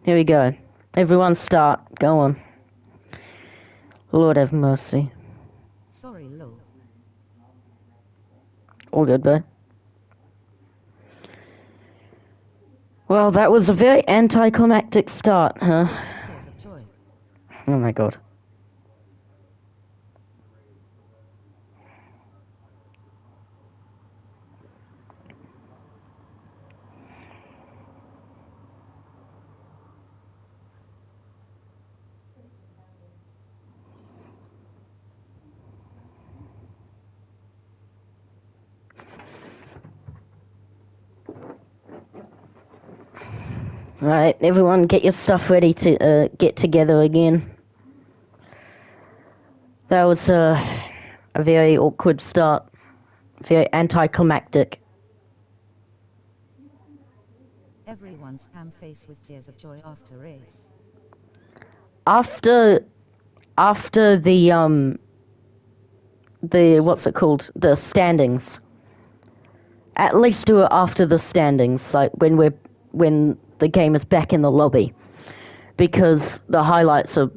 A: Here we go. Everyone start. Go on. Lord have mercy.
B: Sorry, Lo.
A: All good, bud. Well, that was a very anticlimactic start, huh?
B: Tears of joy.
A: Oh my god. Right, everyone get your stuff ready to get together again. That was a very awkward start. Very anticlimactic.
B: Everyone spam face with tears of joy after race.
A: After the what's it called? The standings. At least do it after the standings, like when the game is back in the lobby. Because the highlights are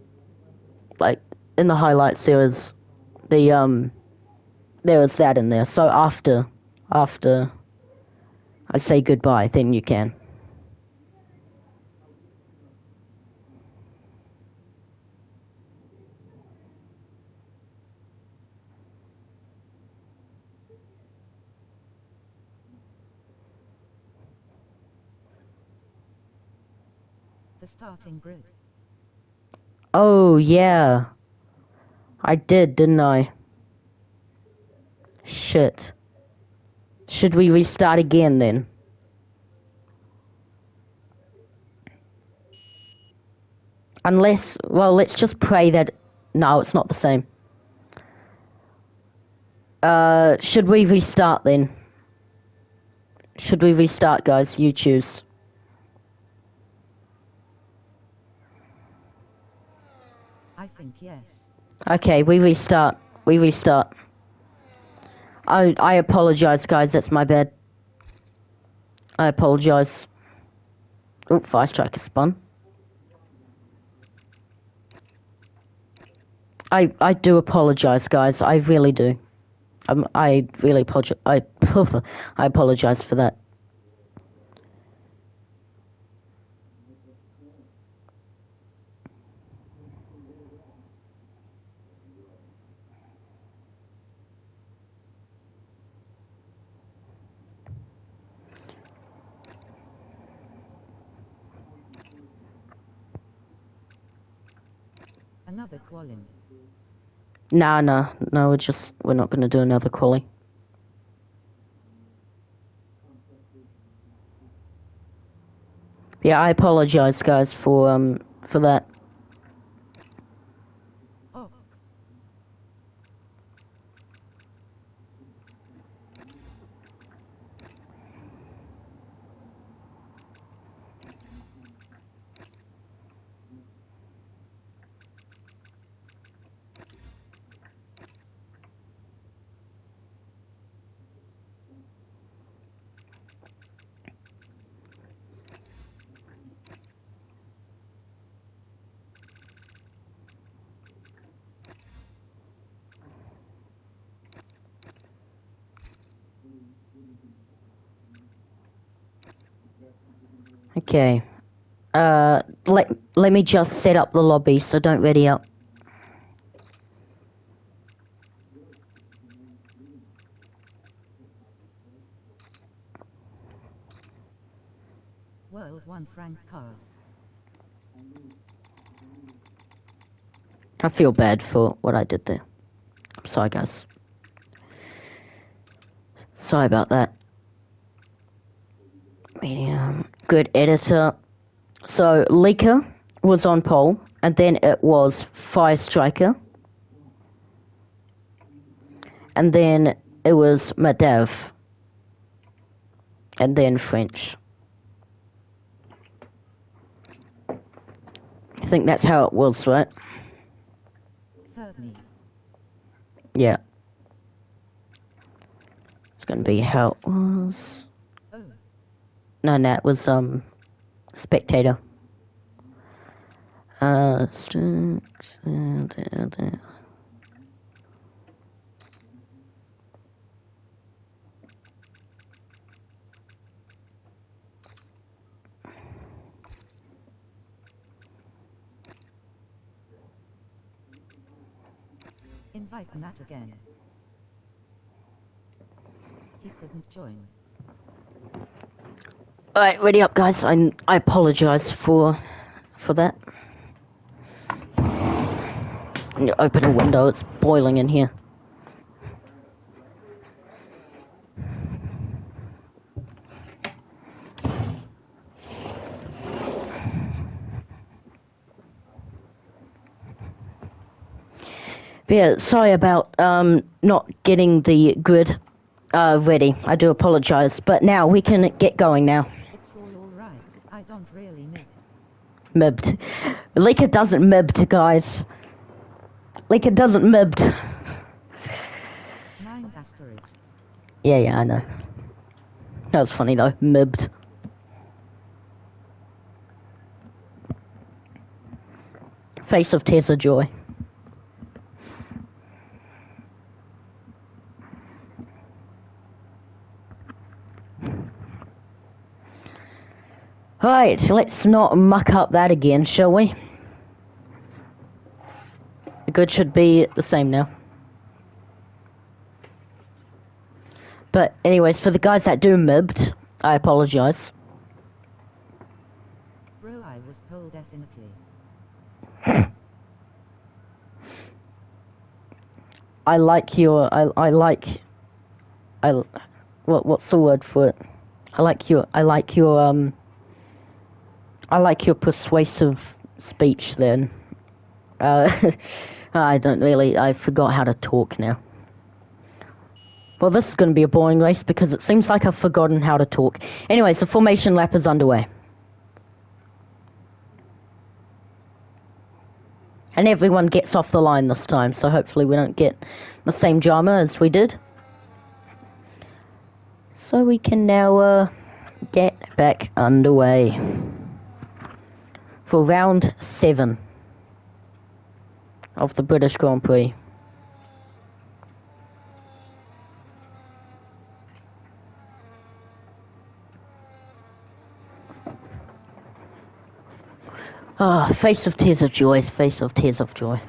A: like in the highlights there is there is that in there. So after I say goodbye, then you can.
B: The starting grid.
A: Oh yeah. I did, didn't I? Shit. Should we restart again then? Unless, well, let's just pray that... No, it's not the same. Should we restart then? Should we restart, guys? You choose.
B: I think yes.
A: Okay, we restart. We restart. I apologize, guys. That's my bad. I apologize. Oh, fire striker spun. I do apologize, guys. I really do. I really apologize. I apologize for that.
B: Another qualim.
A: Nah, no. We're not gonna do another quali. Yeah, I apologize, guys, for that.
B: Oh.
A: Okay. Let me just set up the lobby, so don't ready up.
B: World 1 franc cars.
A: I feel bad for what I did there. Sorry, guys. Sorry about that. Medium. Good editor. So, Leaker was on pole, and then it was Fire Striker. And then it was Madev. And then French. I think that's how it was, right?
B: Third me.
A: Yeah. It's gonna be how it was.
B: Oh.
A: No, it was, Spectator.
B: Invite Nat again. He couldn't join.
A: Alright, ready up, guys. I apologize for that. You open a window, it's boiling in here. But yeah, sorry about not getting the grid ready. I do apologize, but now we can get going now.
B: It's all right. I don't really mib.
A: Mibbed. Leaker doesn't mibbed, guys. Leaker doesn't mibbed.
B: 9 asterisk.
A: Yeah, I know. That was funny though. Mibbed. Face of tears of joy. Alright, let's not muck up that again, shall we? The good should be the same now. But anyways, for the guys that do mibbed, I apologize.
B: Bro, I was pole definitely.
A: I like your what's the word for it? I like your persuasive speech then. I forgot how to talk now. Well, this is going to be a boring race because it seems like I've forgotten how to talk. Anyways, the formation lap is underway. And everyone gets off the line this time, so hopefully we don't get the same drama as we did. So we can now get back underway for round 7 of the British Grand Prix. Ah, face of tears of joy, face of tears of joy.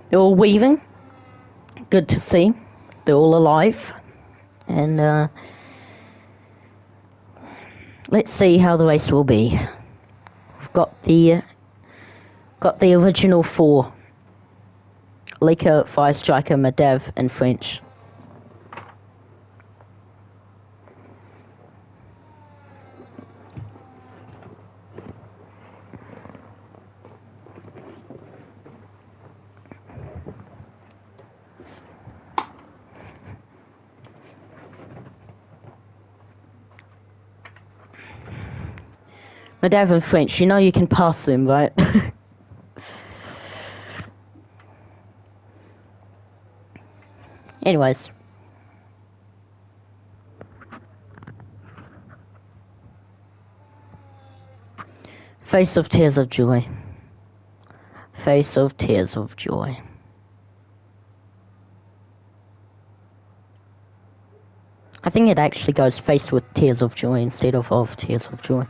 A: They're all weaving. Good to see. They're all alive. And let's see how the race will be. We've got the original 4. Leica, Fire Striker, Madev, and French. Madav and French, you know you can pass them, right? Anyways. Face of Tears of Joy. Face of Tears of Joy. I think it actually goes face with Tears of Joy instead of Tears of Joy.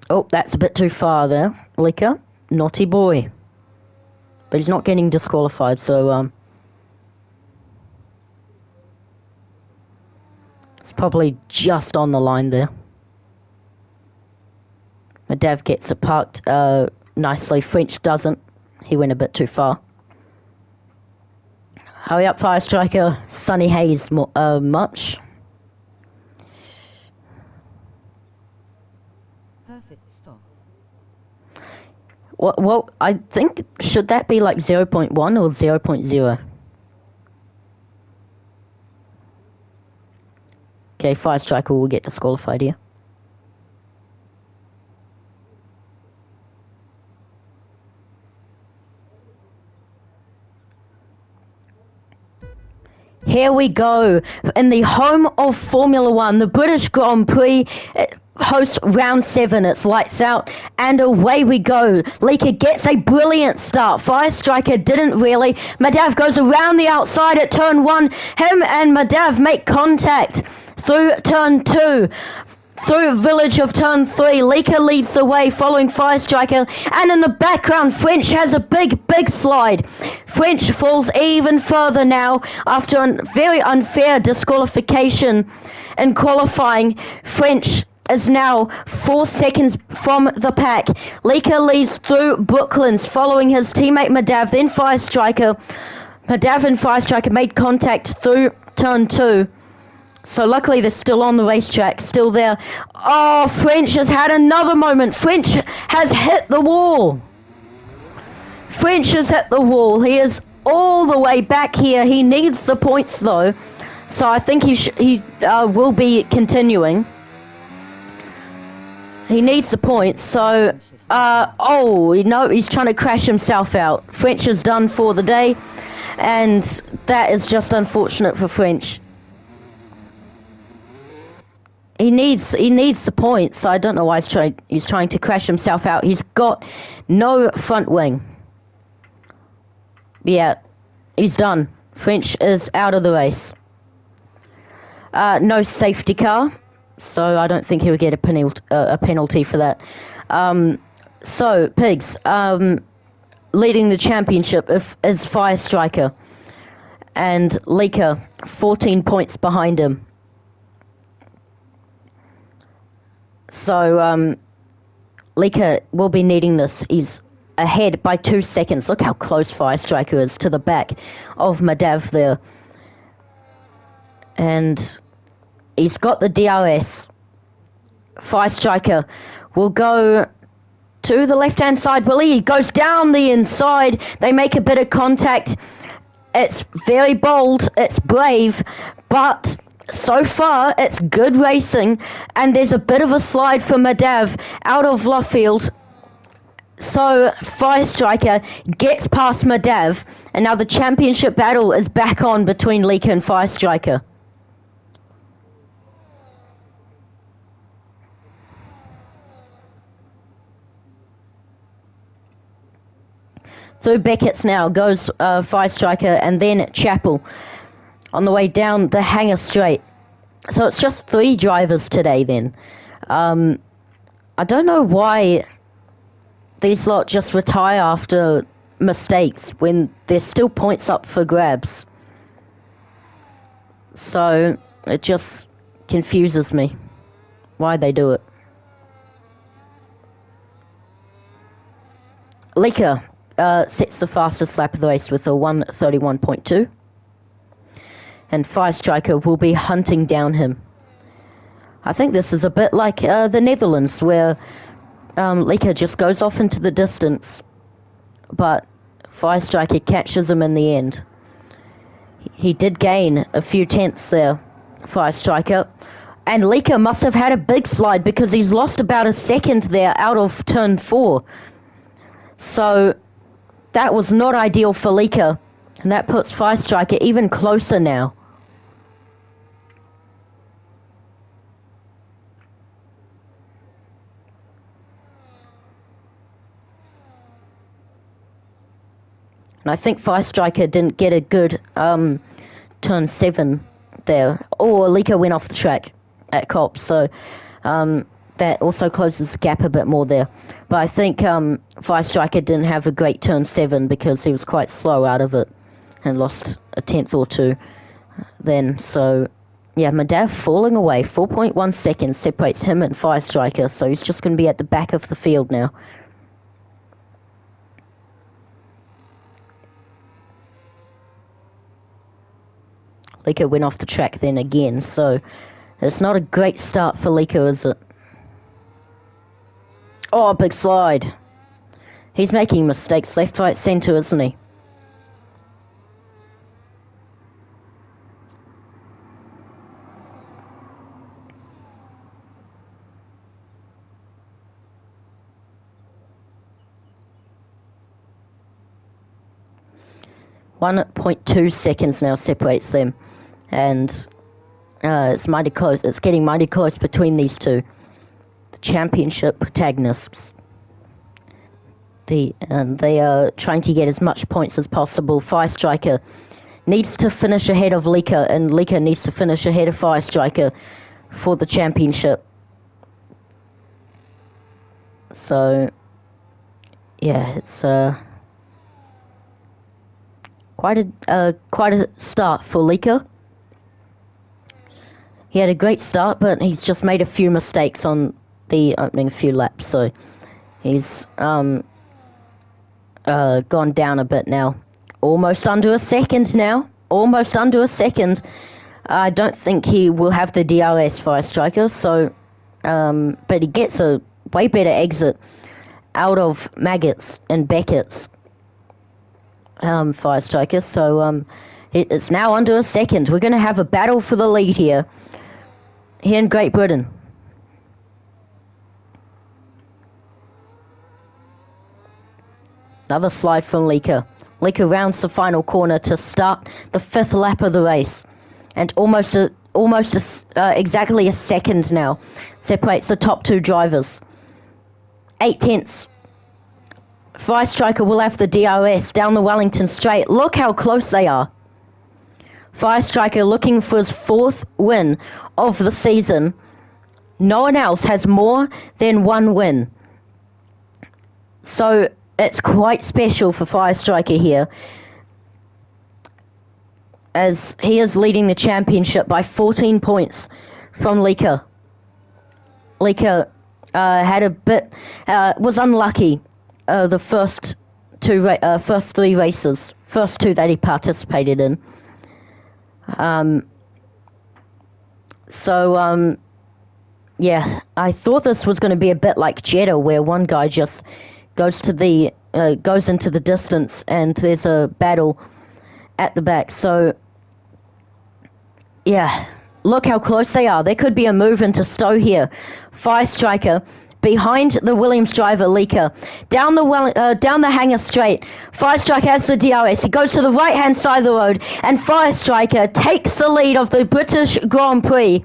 A: Oh, that's a bit too far there. Lika, naughty boy. But he's not getting disqualified, so, it's probably just on the line there. Madav gets it parked, nicely. French doesn't. He went a bit too far. Hurry up, Fire Striker. Sunny Haze, much.
B: Perfect stop.
A: Well, I think, should that be like 0.1 or 0.0? Okay, Fire Striker will get disqualified here. Here we go. In the home of Formula One, the British Grand Prix hosts round 7. It's lights out and away we go. Lika gets a brilliant start. Fire Striker didn't really. Madav goes around the outside at turn 1. Him and Madav make contact through turn 2. Through village of turn 3, Lika leads the way following Fire Striker, and in the background French has a big slide. French falls even further now after a very unfair disqualification in qualifying. French is now 4 seconds from the pack. Lika leads through Brooklands following his teammate Madav, then Fire Striker. Madav and Fire Striker made contact through turn 2. So luckily they're still on the racetrack, still there. Oh, French has had another moment. French has hit the wall. French has hit the wall. He is all the way back here. He needs the points though. So I think he will be continuing. He needs the points. So, he's trying to crash himself out. French is done for the day. And that is just unfortunate for French. He needs the points, so I don't know why he's trying to crash himself out. He's got no front wing. Yeah, he's done. French is out of the race. No safety car, so I don't think he would get a penalty for that. So, Pigs, leading the championship is Fire Striker. And Lika, 14 points behind him. So, Lika will be needing this. He's ahead by 2 seconds. Look how close Fire Striker is to the back of Madav there. And he's got the DRS. Fire Striker will go to the left-hand side. He goes down the inside. They make a bit of contact. It's very bold. It's brave. But so far, it's good racing, and there's a bit of a slide for Madav out of Luffield. So, Fire Striker gets past Madav, and now the championship battle is back on between Lika and Fire Striker. Through Beckett's now goes Fire Striker, and then Chapel on the way down the Hangar Straight. So it's just 3 drivers today then. I don't know why these lot just retire after mistakes when there's still points up for grabs. So it just confuses me why they do it. Lika sets the fastest lap of the race with a 1:31.2. And Fire Striker will be hunting down him. I think this is a bit like the Netherlands, where Lika just goes off into the distance, but Fire Striker catches him in the end. He did gain a few tenths there, Fire Striker. And Lika must have had a big slide because he's lost about a second there out of turn 4. So that was not ideal for Lika. And that puts Fire Striker even closer now. And I think Fire Striker didn't get a good turn 7 there. Or Lika went off the track at Cop, so that also closes the gap a bit more there. But I think Fire Striker didn't have a great turn 7 because he was quite slow out of it and lost a tenth or two then. So yeah, Madav falling away. 4.1 seconds separates him and Fire Striker, so he's just going to be at the back of the field now. Lika went off the track then again, so it's not a great start for Lika, is it? Oh, big slide. He's making mistakes left, right, centre, isn't he? .2 seconds now separates them, and it's mighty close. It's getting mighty close between these two, the championship protagonists. They are trying to get as much points as possible. Fire Striker needs to finish ahead of Lika, and Lika needs to finish ahead of Fire Striker for the championship. So yeah, it's quite a start for Lika. He had a great start, but he's just made a few mistakes on the opening few laps, so he's gone down a bit now. Almost under a second now. Almost under a second. I don't think he will have the DRS, Fire Striker, so but he gets a way better exit out of Maggots and Beckett's. Fire Striker, so it's now under a second. We're going to have a battle for the lead here in Great Britain. Another slide from Lika. Lika rounds the final corner to start the 5th lap of the race, and exactly a second now separates the top 2 drivers. 8 tenths. Fire Striker will have the DRS down the Wellington Straight. Look how close they are. Fire Striker looking for his 4th win of the season. No one else has more than 1 win. So it's quite special for Fire Striker here, as he is leading the championship by 14 points from Lika. Lika was unlucky. The first 3 races, first 2 that he participated in. Yeah, I thought this was going to be a bit like Jeddah, where one guy just goes into the distance, and there's a battle at the back. So, yeah, look how close they are. There could be a move into Stowe here. Fire Striker behind the Williams driver, Lika. Down the hangar straight. Fire Striker has the DRS. He goes to the right-hand side of the road, and Fire Striker takes the lead of the British Grand Prix.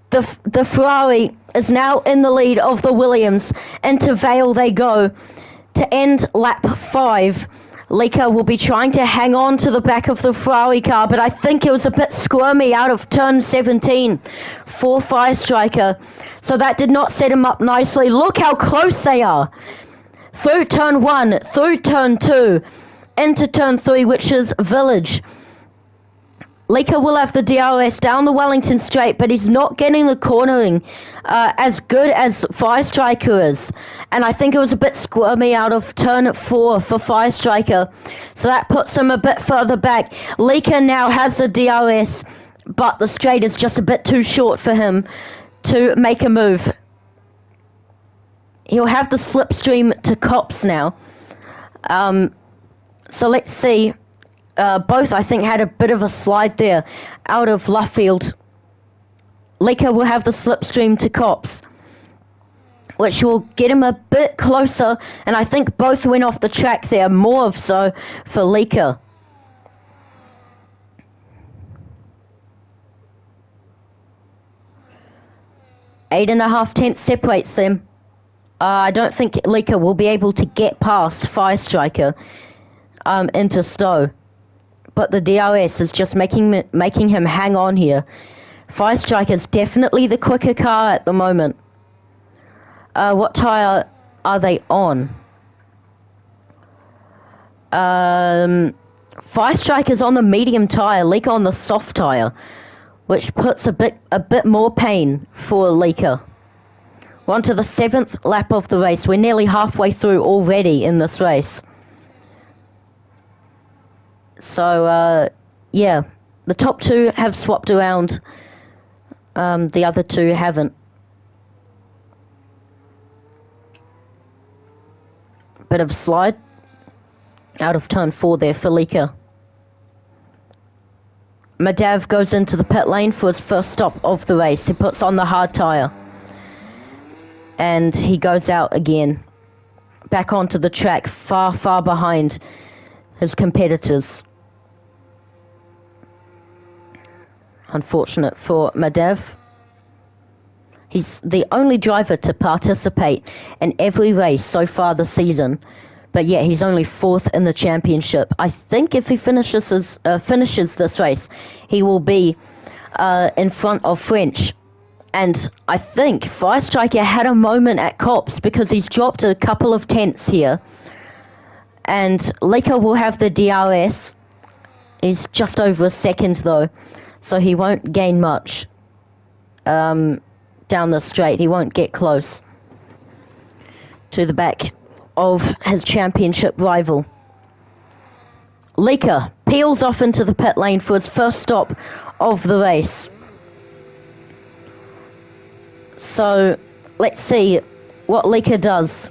A: The Ferrari is now in the lead of the Williams. Into Vale they go to end lap 5. Lika will be trying to hang on to the back of the Ferrari car, but I think it was a bit squirmy out of turn 17 for Fire Striker. So that did not set him up nicely. Look how close they are. Through turn 1, through turn 2, into turn 3, which is Village. Lika will have the DRS down the Wellington Straight, but he's not getting the cornering as good as Fire Striker is. And I think it was a bit squirmy out of turn 4 for Fire Striker. So that puts him a bit further back. Lika now has the DRS, but the straight is just a bit too short for him to make a move. He'll have the slipstream to Cops now. So let's see. Both, I think, had a bit of a slide there out of Luffield. Lika will have the slipstream to Cops, which will get him a bit closer, and I think both went off the track there, more so for Lika. Eight and a half tenths separates them. I don't think Lika will be able to get past Fire Striker into Stowe. But the DRS is just making him hang on here. Fire Striker is definitely the quicker car at the moment. What tyre are they on? Fire Striker's on the medium tyre, Lika on the soft tyre, which puts a bit more pain for Lika. We're on to the 7th lap of the race. We're nearly halfway through already in this race. So, yeah, the top two have swapped around. The other two haven't. Bit of slide out of turn 4 there for Lika. Madav goes into the pit lane for his first stop of the race. He puts on the hard tyre. And he goes out again. Back onto the track, far behind his competitors. Unfortunate for Madav. He's the only driver to participate in every race so far this season, but yet he's only 4th in the championship. I think if he finishes this race, he will be in front of French. And I think Fire Striker had a moment at Cops because he's dropped a couple of tenths here. And Lika will have the DRS. He's just over a second though, so he won't gain much. Down the straight, he won't get close to the back of his championship rival. Lika peels off into the pit lane for his first stop of the race. So let's see what Lika does.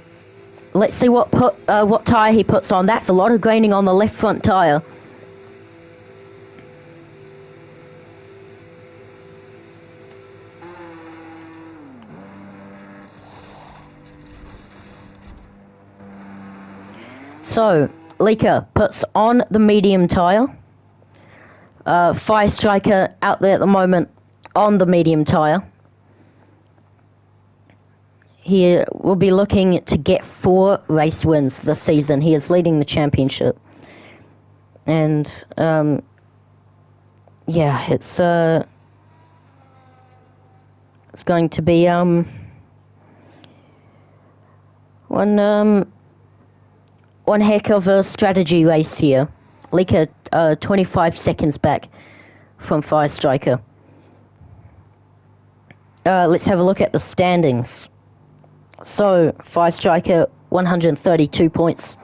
A: Let's see what tyre he puts on. That's a lot of graining on the left front tyre. So, Lika puts on the medium tyre. Fire Striker out there at the moment on the medium tyre. He will be looking to get 4 race wins this season. He is leading the championship. And, yeah, it's going to be, one heck of a strategy race here. Lika 25 seconds back from Fire Striker. Let's have a look at the standings. So, Fire Striker 132 points.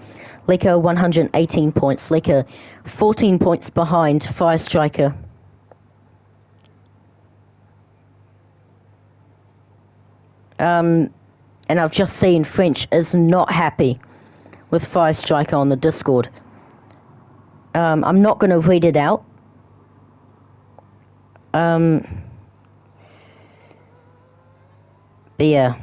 A: Lika 118 points. Lika 14 points behind Fire Striker. And I've just seen French is not happy with Fire Striker on the Discord. I'm not going to read it out. But yeah.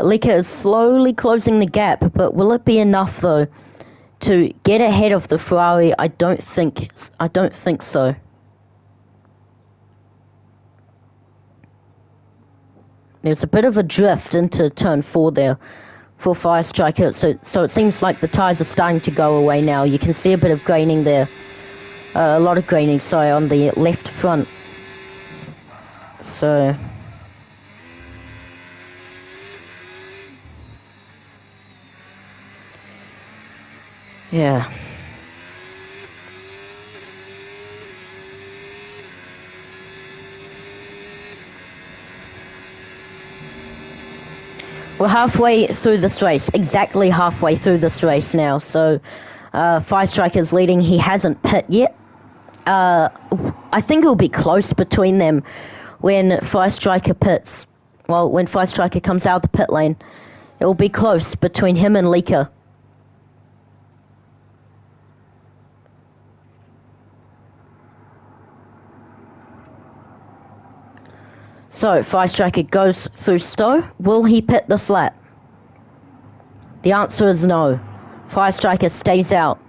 A: Lika is slowly closing the gap, but will it be enough though to get ahead of the Ferrari? I don't think so. There's a bit of a drift into turn 4 there for Fire Striker, so it seems like the tyres are starting to go away now. You can see a bit of graining there. A lot of graining, sorry, on the left front. So... yeah. We're halfway through this race, exactly halfway through this race now, so Fire Striker's leading. He hasn't pit yet. I think it'll be close between them when Fire Striker pits. Well, when Fire Striker comes out of the pit lane, it will be close between him and Lika. So, Fire Striker goes through Stowe. Will he pit this lap? The answer is no. Fire Striker stays out.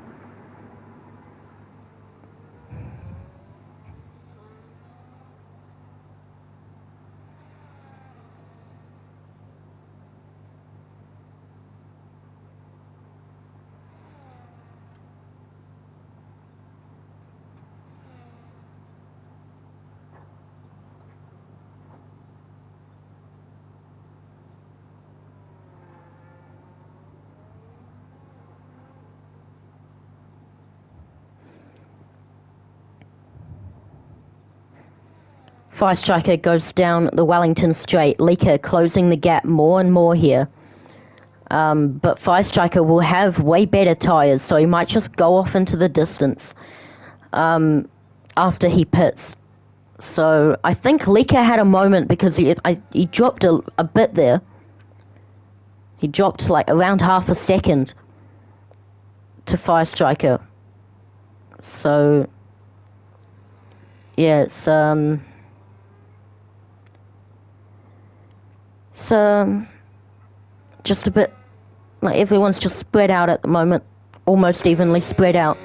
A: Fire Striker goes down the Wellington straight. Leaker closing the gap more and more here. But Fire Striker will have way better tyres, so he might just go off into the distance after he pits. So I think Leaker had a moment because he dropped a bit there. He dropped like around half a second to Fire Striker. So yeah, it's just a bit like everyone's just spread out at the moment, almost evenly spread out.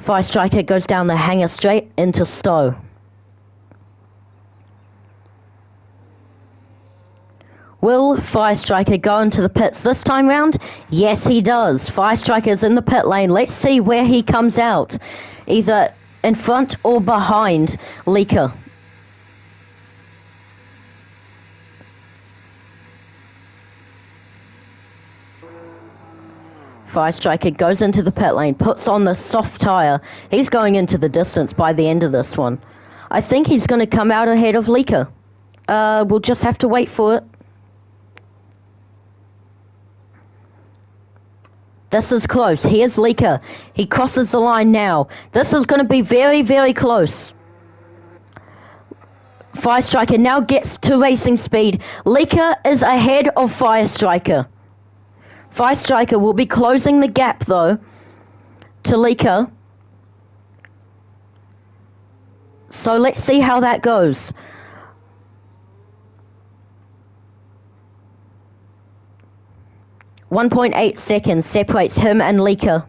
A: Fire Striker goes down the hanger straight into Stowe. Will Fire Striker go into the pits this time round? Yes, he does. Fire Striker's in the pit lane. Let's see where he comes out, either in front or behind Leaker. Fire Striker goes into the pit lane, puts on the soft tyre. He's going into the distance by the end of this one. I think he's going to come out ahead of Leaker. We'll just have to wait for it. This is close. Here's Leaker. He crosses the line now. This is going to be very, very close. Fire Striker now gets to racing speed. Leaker is ahead of Fire Striker. Fire Striker will be closing the gap, though, to Leaker. So let's see how that goes. .8 seconds separates him and Leaker.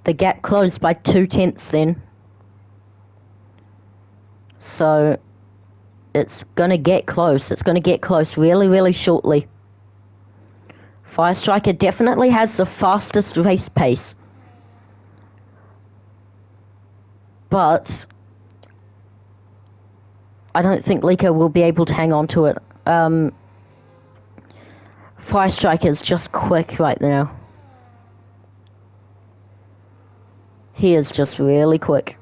A: The gap closed by 0.2 then. So it's going to get close. It's going to get close really, really shortly. Fire Striker definitely has the fastest race pace. But I don't think Leaker will be able to hang on to it. Fire Striker is just quick right now. He is just really quick.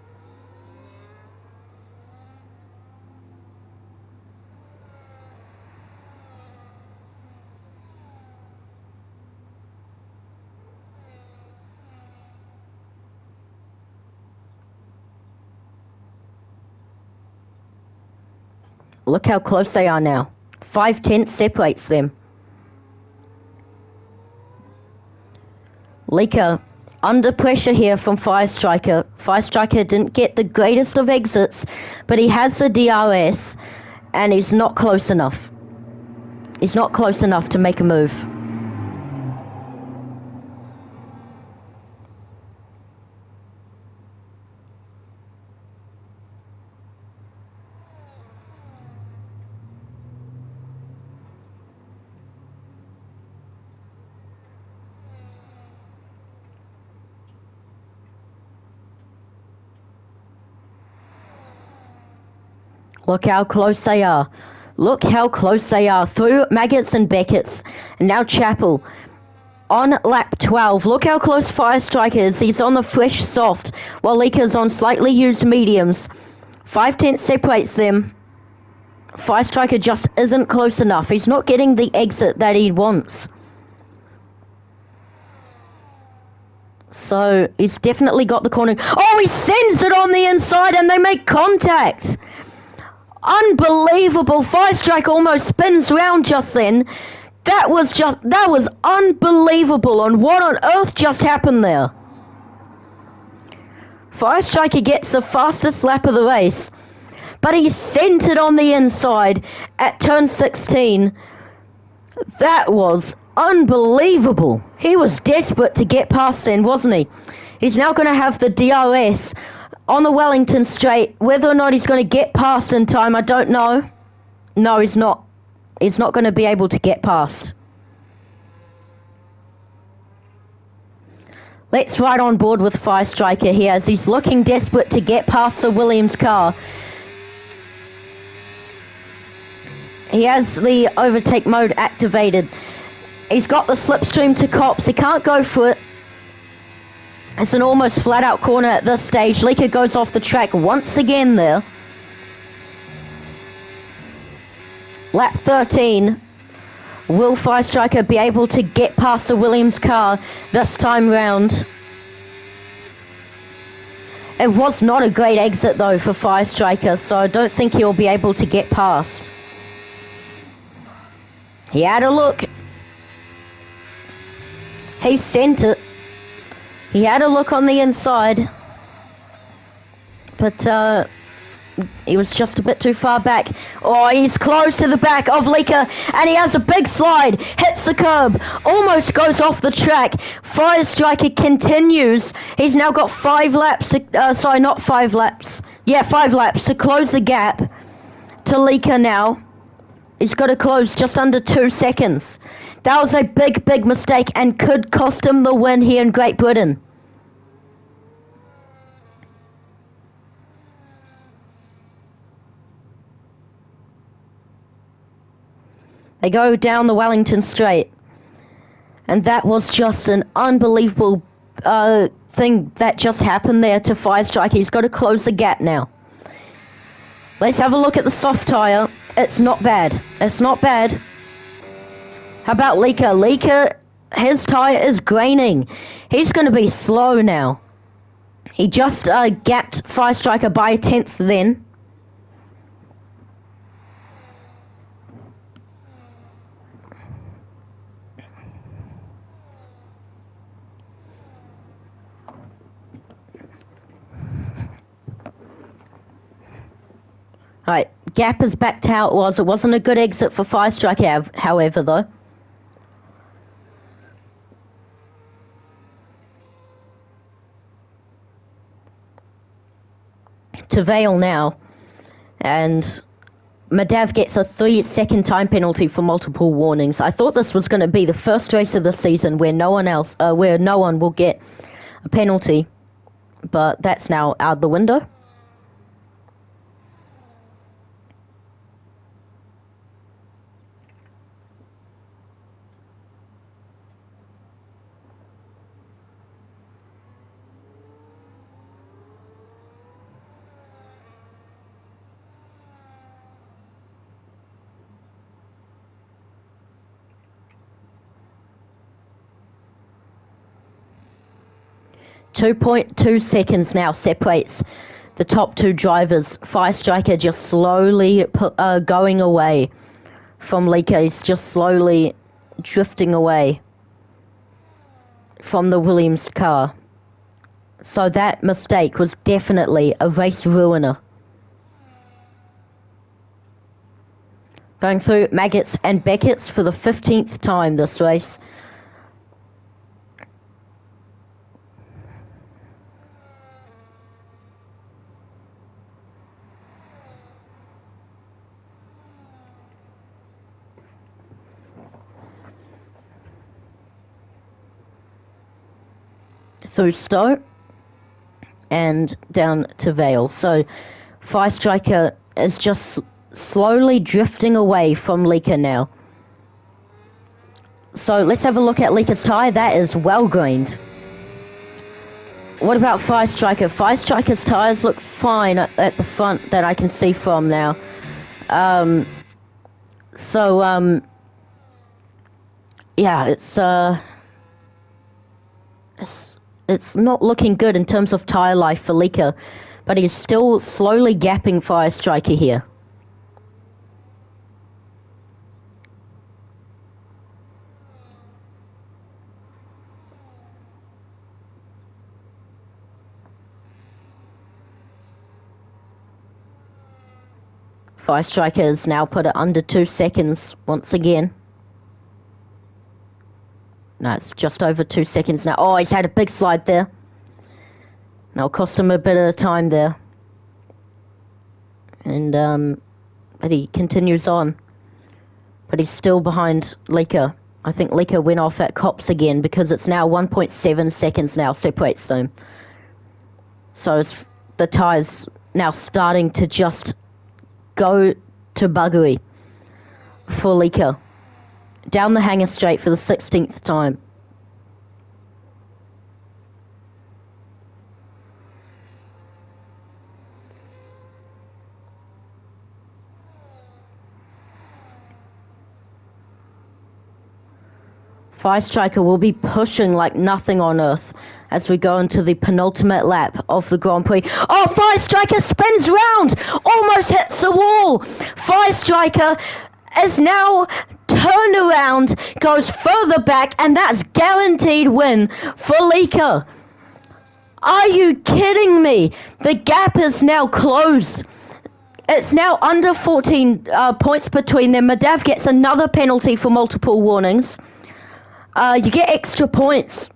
A: Look how close they are now. 0.5 separates them. Leaker under pressure here from Fire Striker. Fire Striker didn't get the greatest of exits, but he has the DRS, and he's not close enough. He's not close enough to make a move. Look how close they are. Look how close they are. Through Maggots and Beckett's. And now Chappell. On lap 12. Look how close Fire Striker is. He's on the fresh soft, while Leaker's on slightly used mediums. 0.5 separates them. Fire Striker just isn't close enough. He's not getting the exit that he wants. So he's definitely got the corner. Oh, he sends it on the inside and they make contact. Unbelievable. Fire Striker almost spins round just then. That was unbelievable. And what on earth just happened there? Fire Striker gets the fastest lap of the race, but he sent it on the inside at turn 16. That was unbelievable. He was desperate to get past then, wasn't he? He's now going to have the DRS on the Wellington straight. Whether or not he's going to get past in time, I don't know. No, he's not. He's not going to be able to get past. Let's ride on board with Fire Striker here as he's looking desperate to get past the Williams car. He has the overtake mode activated. He's got the slipstream to cops. He can't go for it. It's an almost flat out corner at this stage. Leaker goes off the track once again there. Lap 13. Will Fire Striker be able to get past the Williams car this time round? It was not a great exit though for Fire Striker, so I don't think he'll be able to get past. He had a look. He sent it. He had a look on the inside. But he was just a bit too far back. Oh, he's close to the back of Leaker, and he has a big slide, hits the curb, almost goes off the track. Fire Striker continues. He's now got 5 laps to, sorry, not 5 laps. Yeah, 5 laps to close the gap to Leaker now. He's got to close just under 2 seconds. That was a big, big mistake and could cost him the win here in Great Britain. They go down the Wellington Straight. And that was just an unbelievable thing that just happened there to Fire Striker. He's got to close the gap now. Let's have a look at the soft tyre. It's not bad. It's not bad. How about Leaker? Leaker, his tyre is graining. He's going to be slow now. He just gapped Fire Striker by a 10th then. Right, gap is back to how it was. It wasn't a good exit for Fire Striker, however, though. To Vale now, and Madav gets a 3-second time penalty for multiple warnings. I thought this was going to be the first race of the season where no one will get a penalty, but that's now out the window. .2 seconds now separates the top 2 drivers. Fire Striker just slowly going away from Leaker. He's just slowly drifting away from the Williams car. So that mistake was definitely a race ruiner. Going through Maggots and Beckett's for the 15th time this race. Through Stowe and down to Vale. So Fire Striker is just slowly drifting away from Leaker now. So let's have a look at Leaker's tyre. That is well grained. What about Fire Striker? Fire Striker's tyres look fine at the front that I can see from now. Yeah, it's not looking good in terms of tire life for Lika, but he's still slowly gapping Fire Striker here. Fire Striker has now put it under 2 seconds once again. No, it's just over 2 seconds now. Oh, he's had a big slide there. That'll cost him a bit of time there. And, but he continues on. But he's still behind Lika. I think Lika went off at Cops again because it's now 1.7 seconds now separates them. So the tire's now starting to just go to buggery for Lika. Down the hanger straight for the 16th time. Fire Striker will be pushing like nothing on earth as we go into the penultimate lap of the Grand Prix. Oh, Fire Striker spins round! Almost hits the wall! Fire Striker is now turned around, goes further back, and that's guaranteed win for Lika. Are you kidding me? The gap is now closed. It's now under 14 points between them. Madav gets another penalty for multiple warnings. You get extra points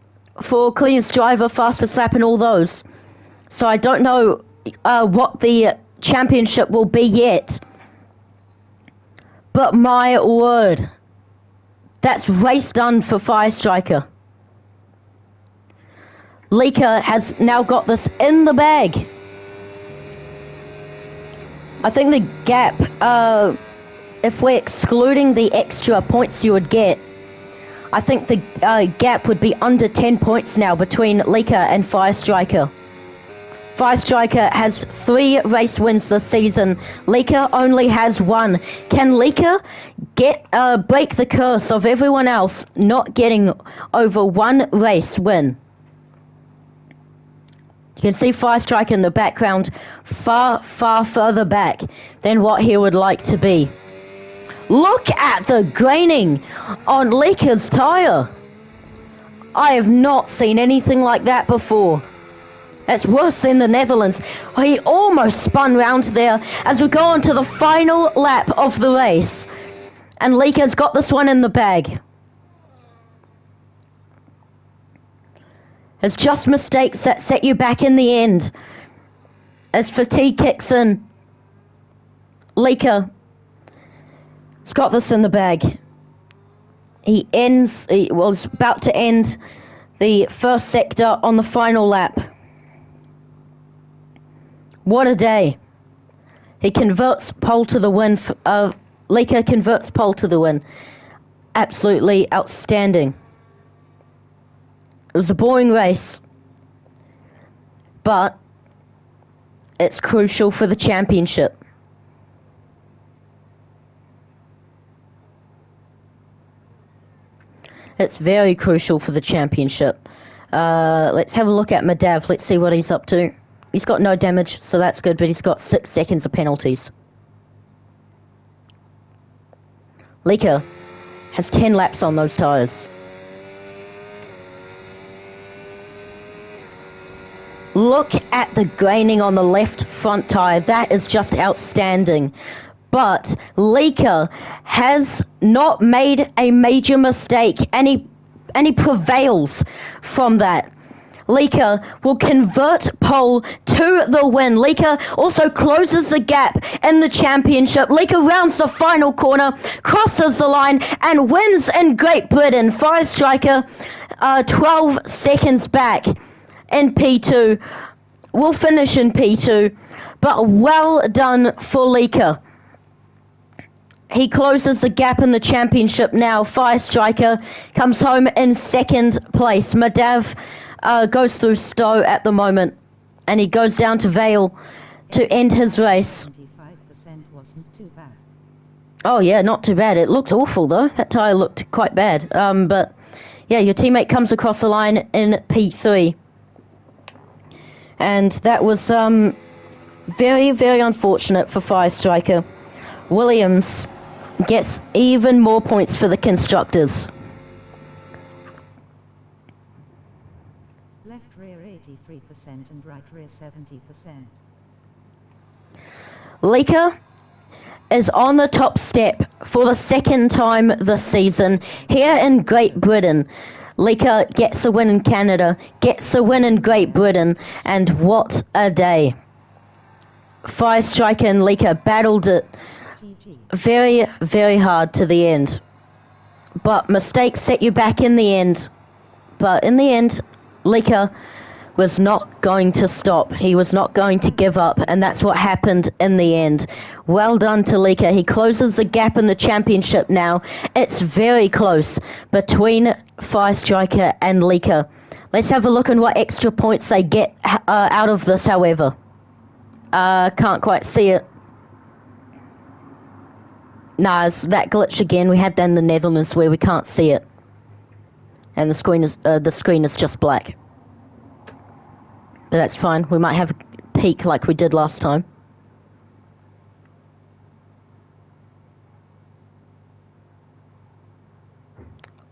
A: for cleanest driver, fastest lap, and all those. So I don't know what the championship will be yet. But my word, that's race done for Fire Striker. Lika has now got this in the bag. I think the gap, if we're excluding the extra points you would get, I think the gap would be under 10 points now between Lika and Fire Striker. Fire Striker has 3 race wins this season. Lika only has 1. Can Lika break the curse of everyone else not getting over 1 race win? You can see Fire Striker in the background far, far further back than what he would like to be. Look at the graining on Lika's tyre. I have not seen anything like that before. That's worse than the Netherlands. He almost spun round there as we go on to the final lap of the race. And Lika's got this one in the bag. It's just mistakes that set you back in the end. As fatigue kicks in, Lika has got this in the bag. He was about to end the first sector on the final lap. What a day. He converts pole to the win. Lika converts pole to the win. Absolutely outstanding. It was a boring race, but it's crucial for the championship. It's very crucial for the championship. Let's have a look at Madav. Let's see what he's up to. He's got no damage, so that's good, but he's got 6 seconds of penalties. Lika has 10 laps on those tyres. Look at the graining on the left front tyre. That is just outstanding. But Lika has not made a major mistake, and he prevails from that. Lika will convert pole to the win. Lika also closes the gap in the championship. Lika rounds the final corner, crosses the line, and wins in Great Britain. Fire Striker 12 seconds back in P2. Will finish in P2, but well done for Lika. He closes the gap in the championship now. Fire Striker comes home in second place. Madav goes through Stowe at the moment, and he goes down to Vale to end his race.
B: 25% wasn't too bad.
A: Oh yeah, not too bad. It looked awful though. That tyre looked quite bad. But yeah, your teammate comes across the line in P3. And that was very, very unfortunate for Fire Striker. Williams gets even more points for the constructors.
B: Left rear 83% and right rear 70%.
A: Lika is on the top step for the second time this season here in Great Britain. Lika gets a win in Canada, gets a win in Great Britain, and what a day. Fire Striker and Lika battled it very, very hard to the end. But mistakes set you back in the end. But in the end, Lika was not going to stop. He was not going to give up, and that's what happened in the end. Well done to Lika. He closes the gap in the championship now. It's very close between Fire Striker and Lika. Let's have a look at what extra points they get out of this, however. Can't quite see it. Nah, it's that glitch again. We had that in the Netherlands where we can't see it. And the screen is just black. But that's fine. We might have a peak like we did last time.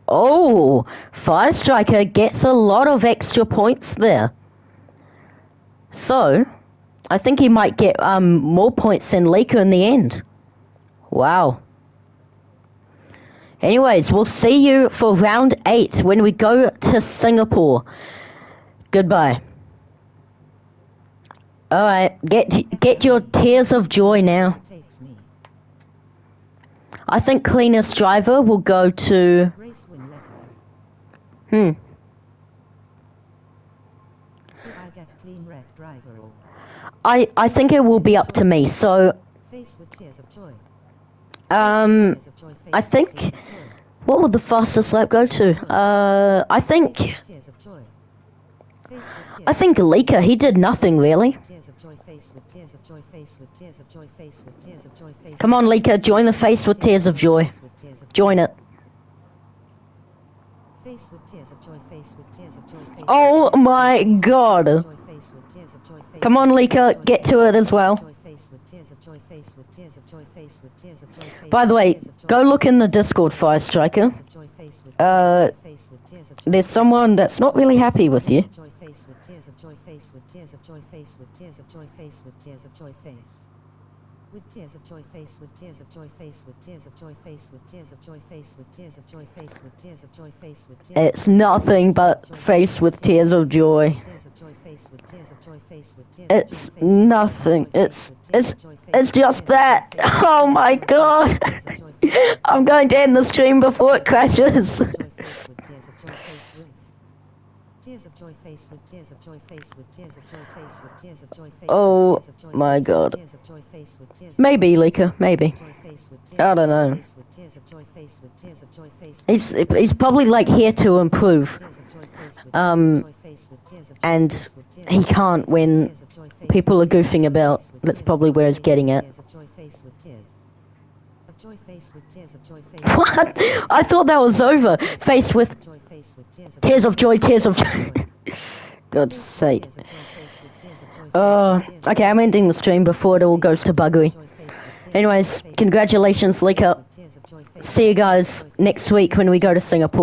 A: Oh, Fire Striker gets a lot of extra points there. So, I think he might get more points than Lika in the end. Wow. Anyways, we'll see you for round 8 when we go to Singapore. Goodbye. Alright, get your tears of joy now. I think cleanest driver will go to...
B: Do I get clean red driver or...
A: I think it will be up to me, so...
B: Face with tears of joy.
A: I think... What would the fastest lap go to? I think Lika, he did nothing really. Come on, Lika, join the face with tears of joy. Join it. Oh my god. Come on, Lika, get to it as well. By the way, go look in the Discord, Fire Striker. There's someone that's not really happy with you. With tears of joy face, with tears of joy face, with tears of joy face, with tears of joy face, with tears of joy face, with tears of joy face, with tears. It's nothing but face with tears of joy. It's nothing. It's just that. Oh my god. I'm going to end the stream before it crashes. Oh my god. Maybe, Lika, maybe. I don't know. He's probably like here to improve. And he can't when people are goofing about. That's probably where he's getting at. What? I thought that was over. Face with tears of joy, tears of joy. God's sake. Okay, I'm ending the stream before it all goes to buggery. Anyways, congratulations, Lika. See you guys next week when we go to Singapore.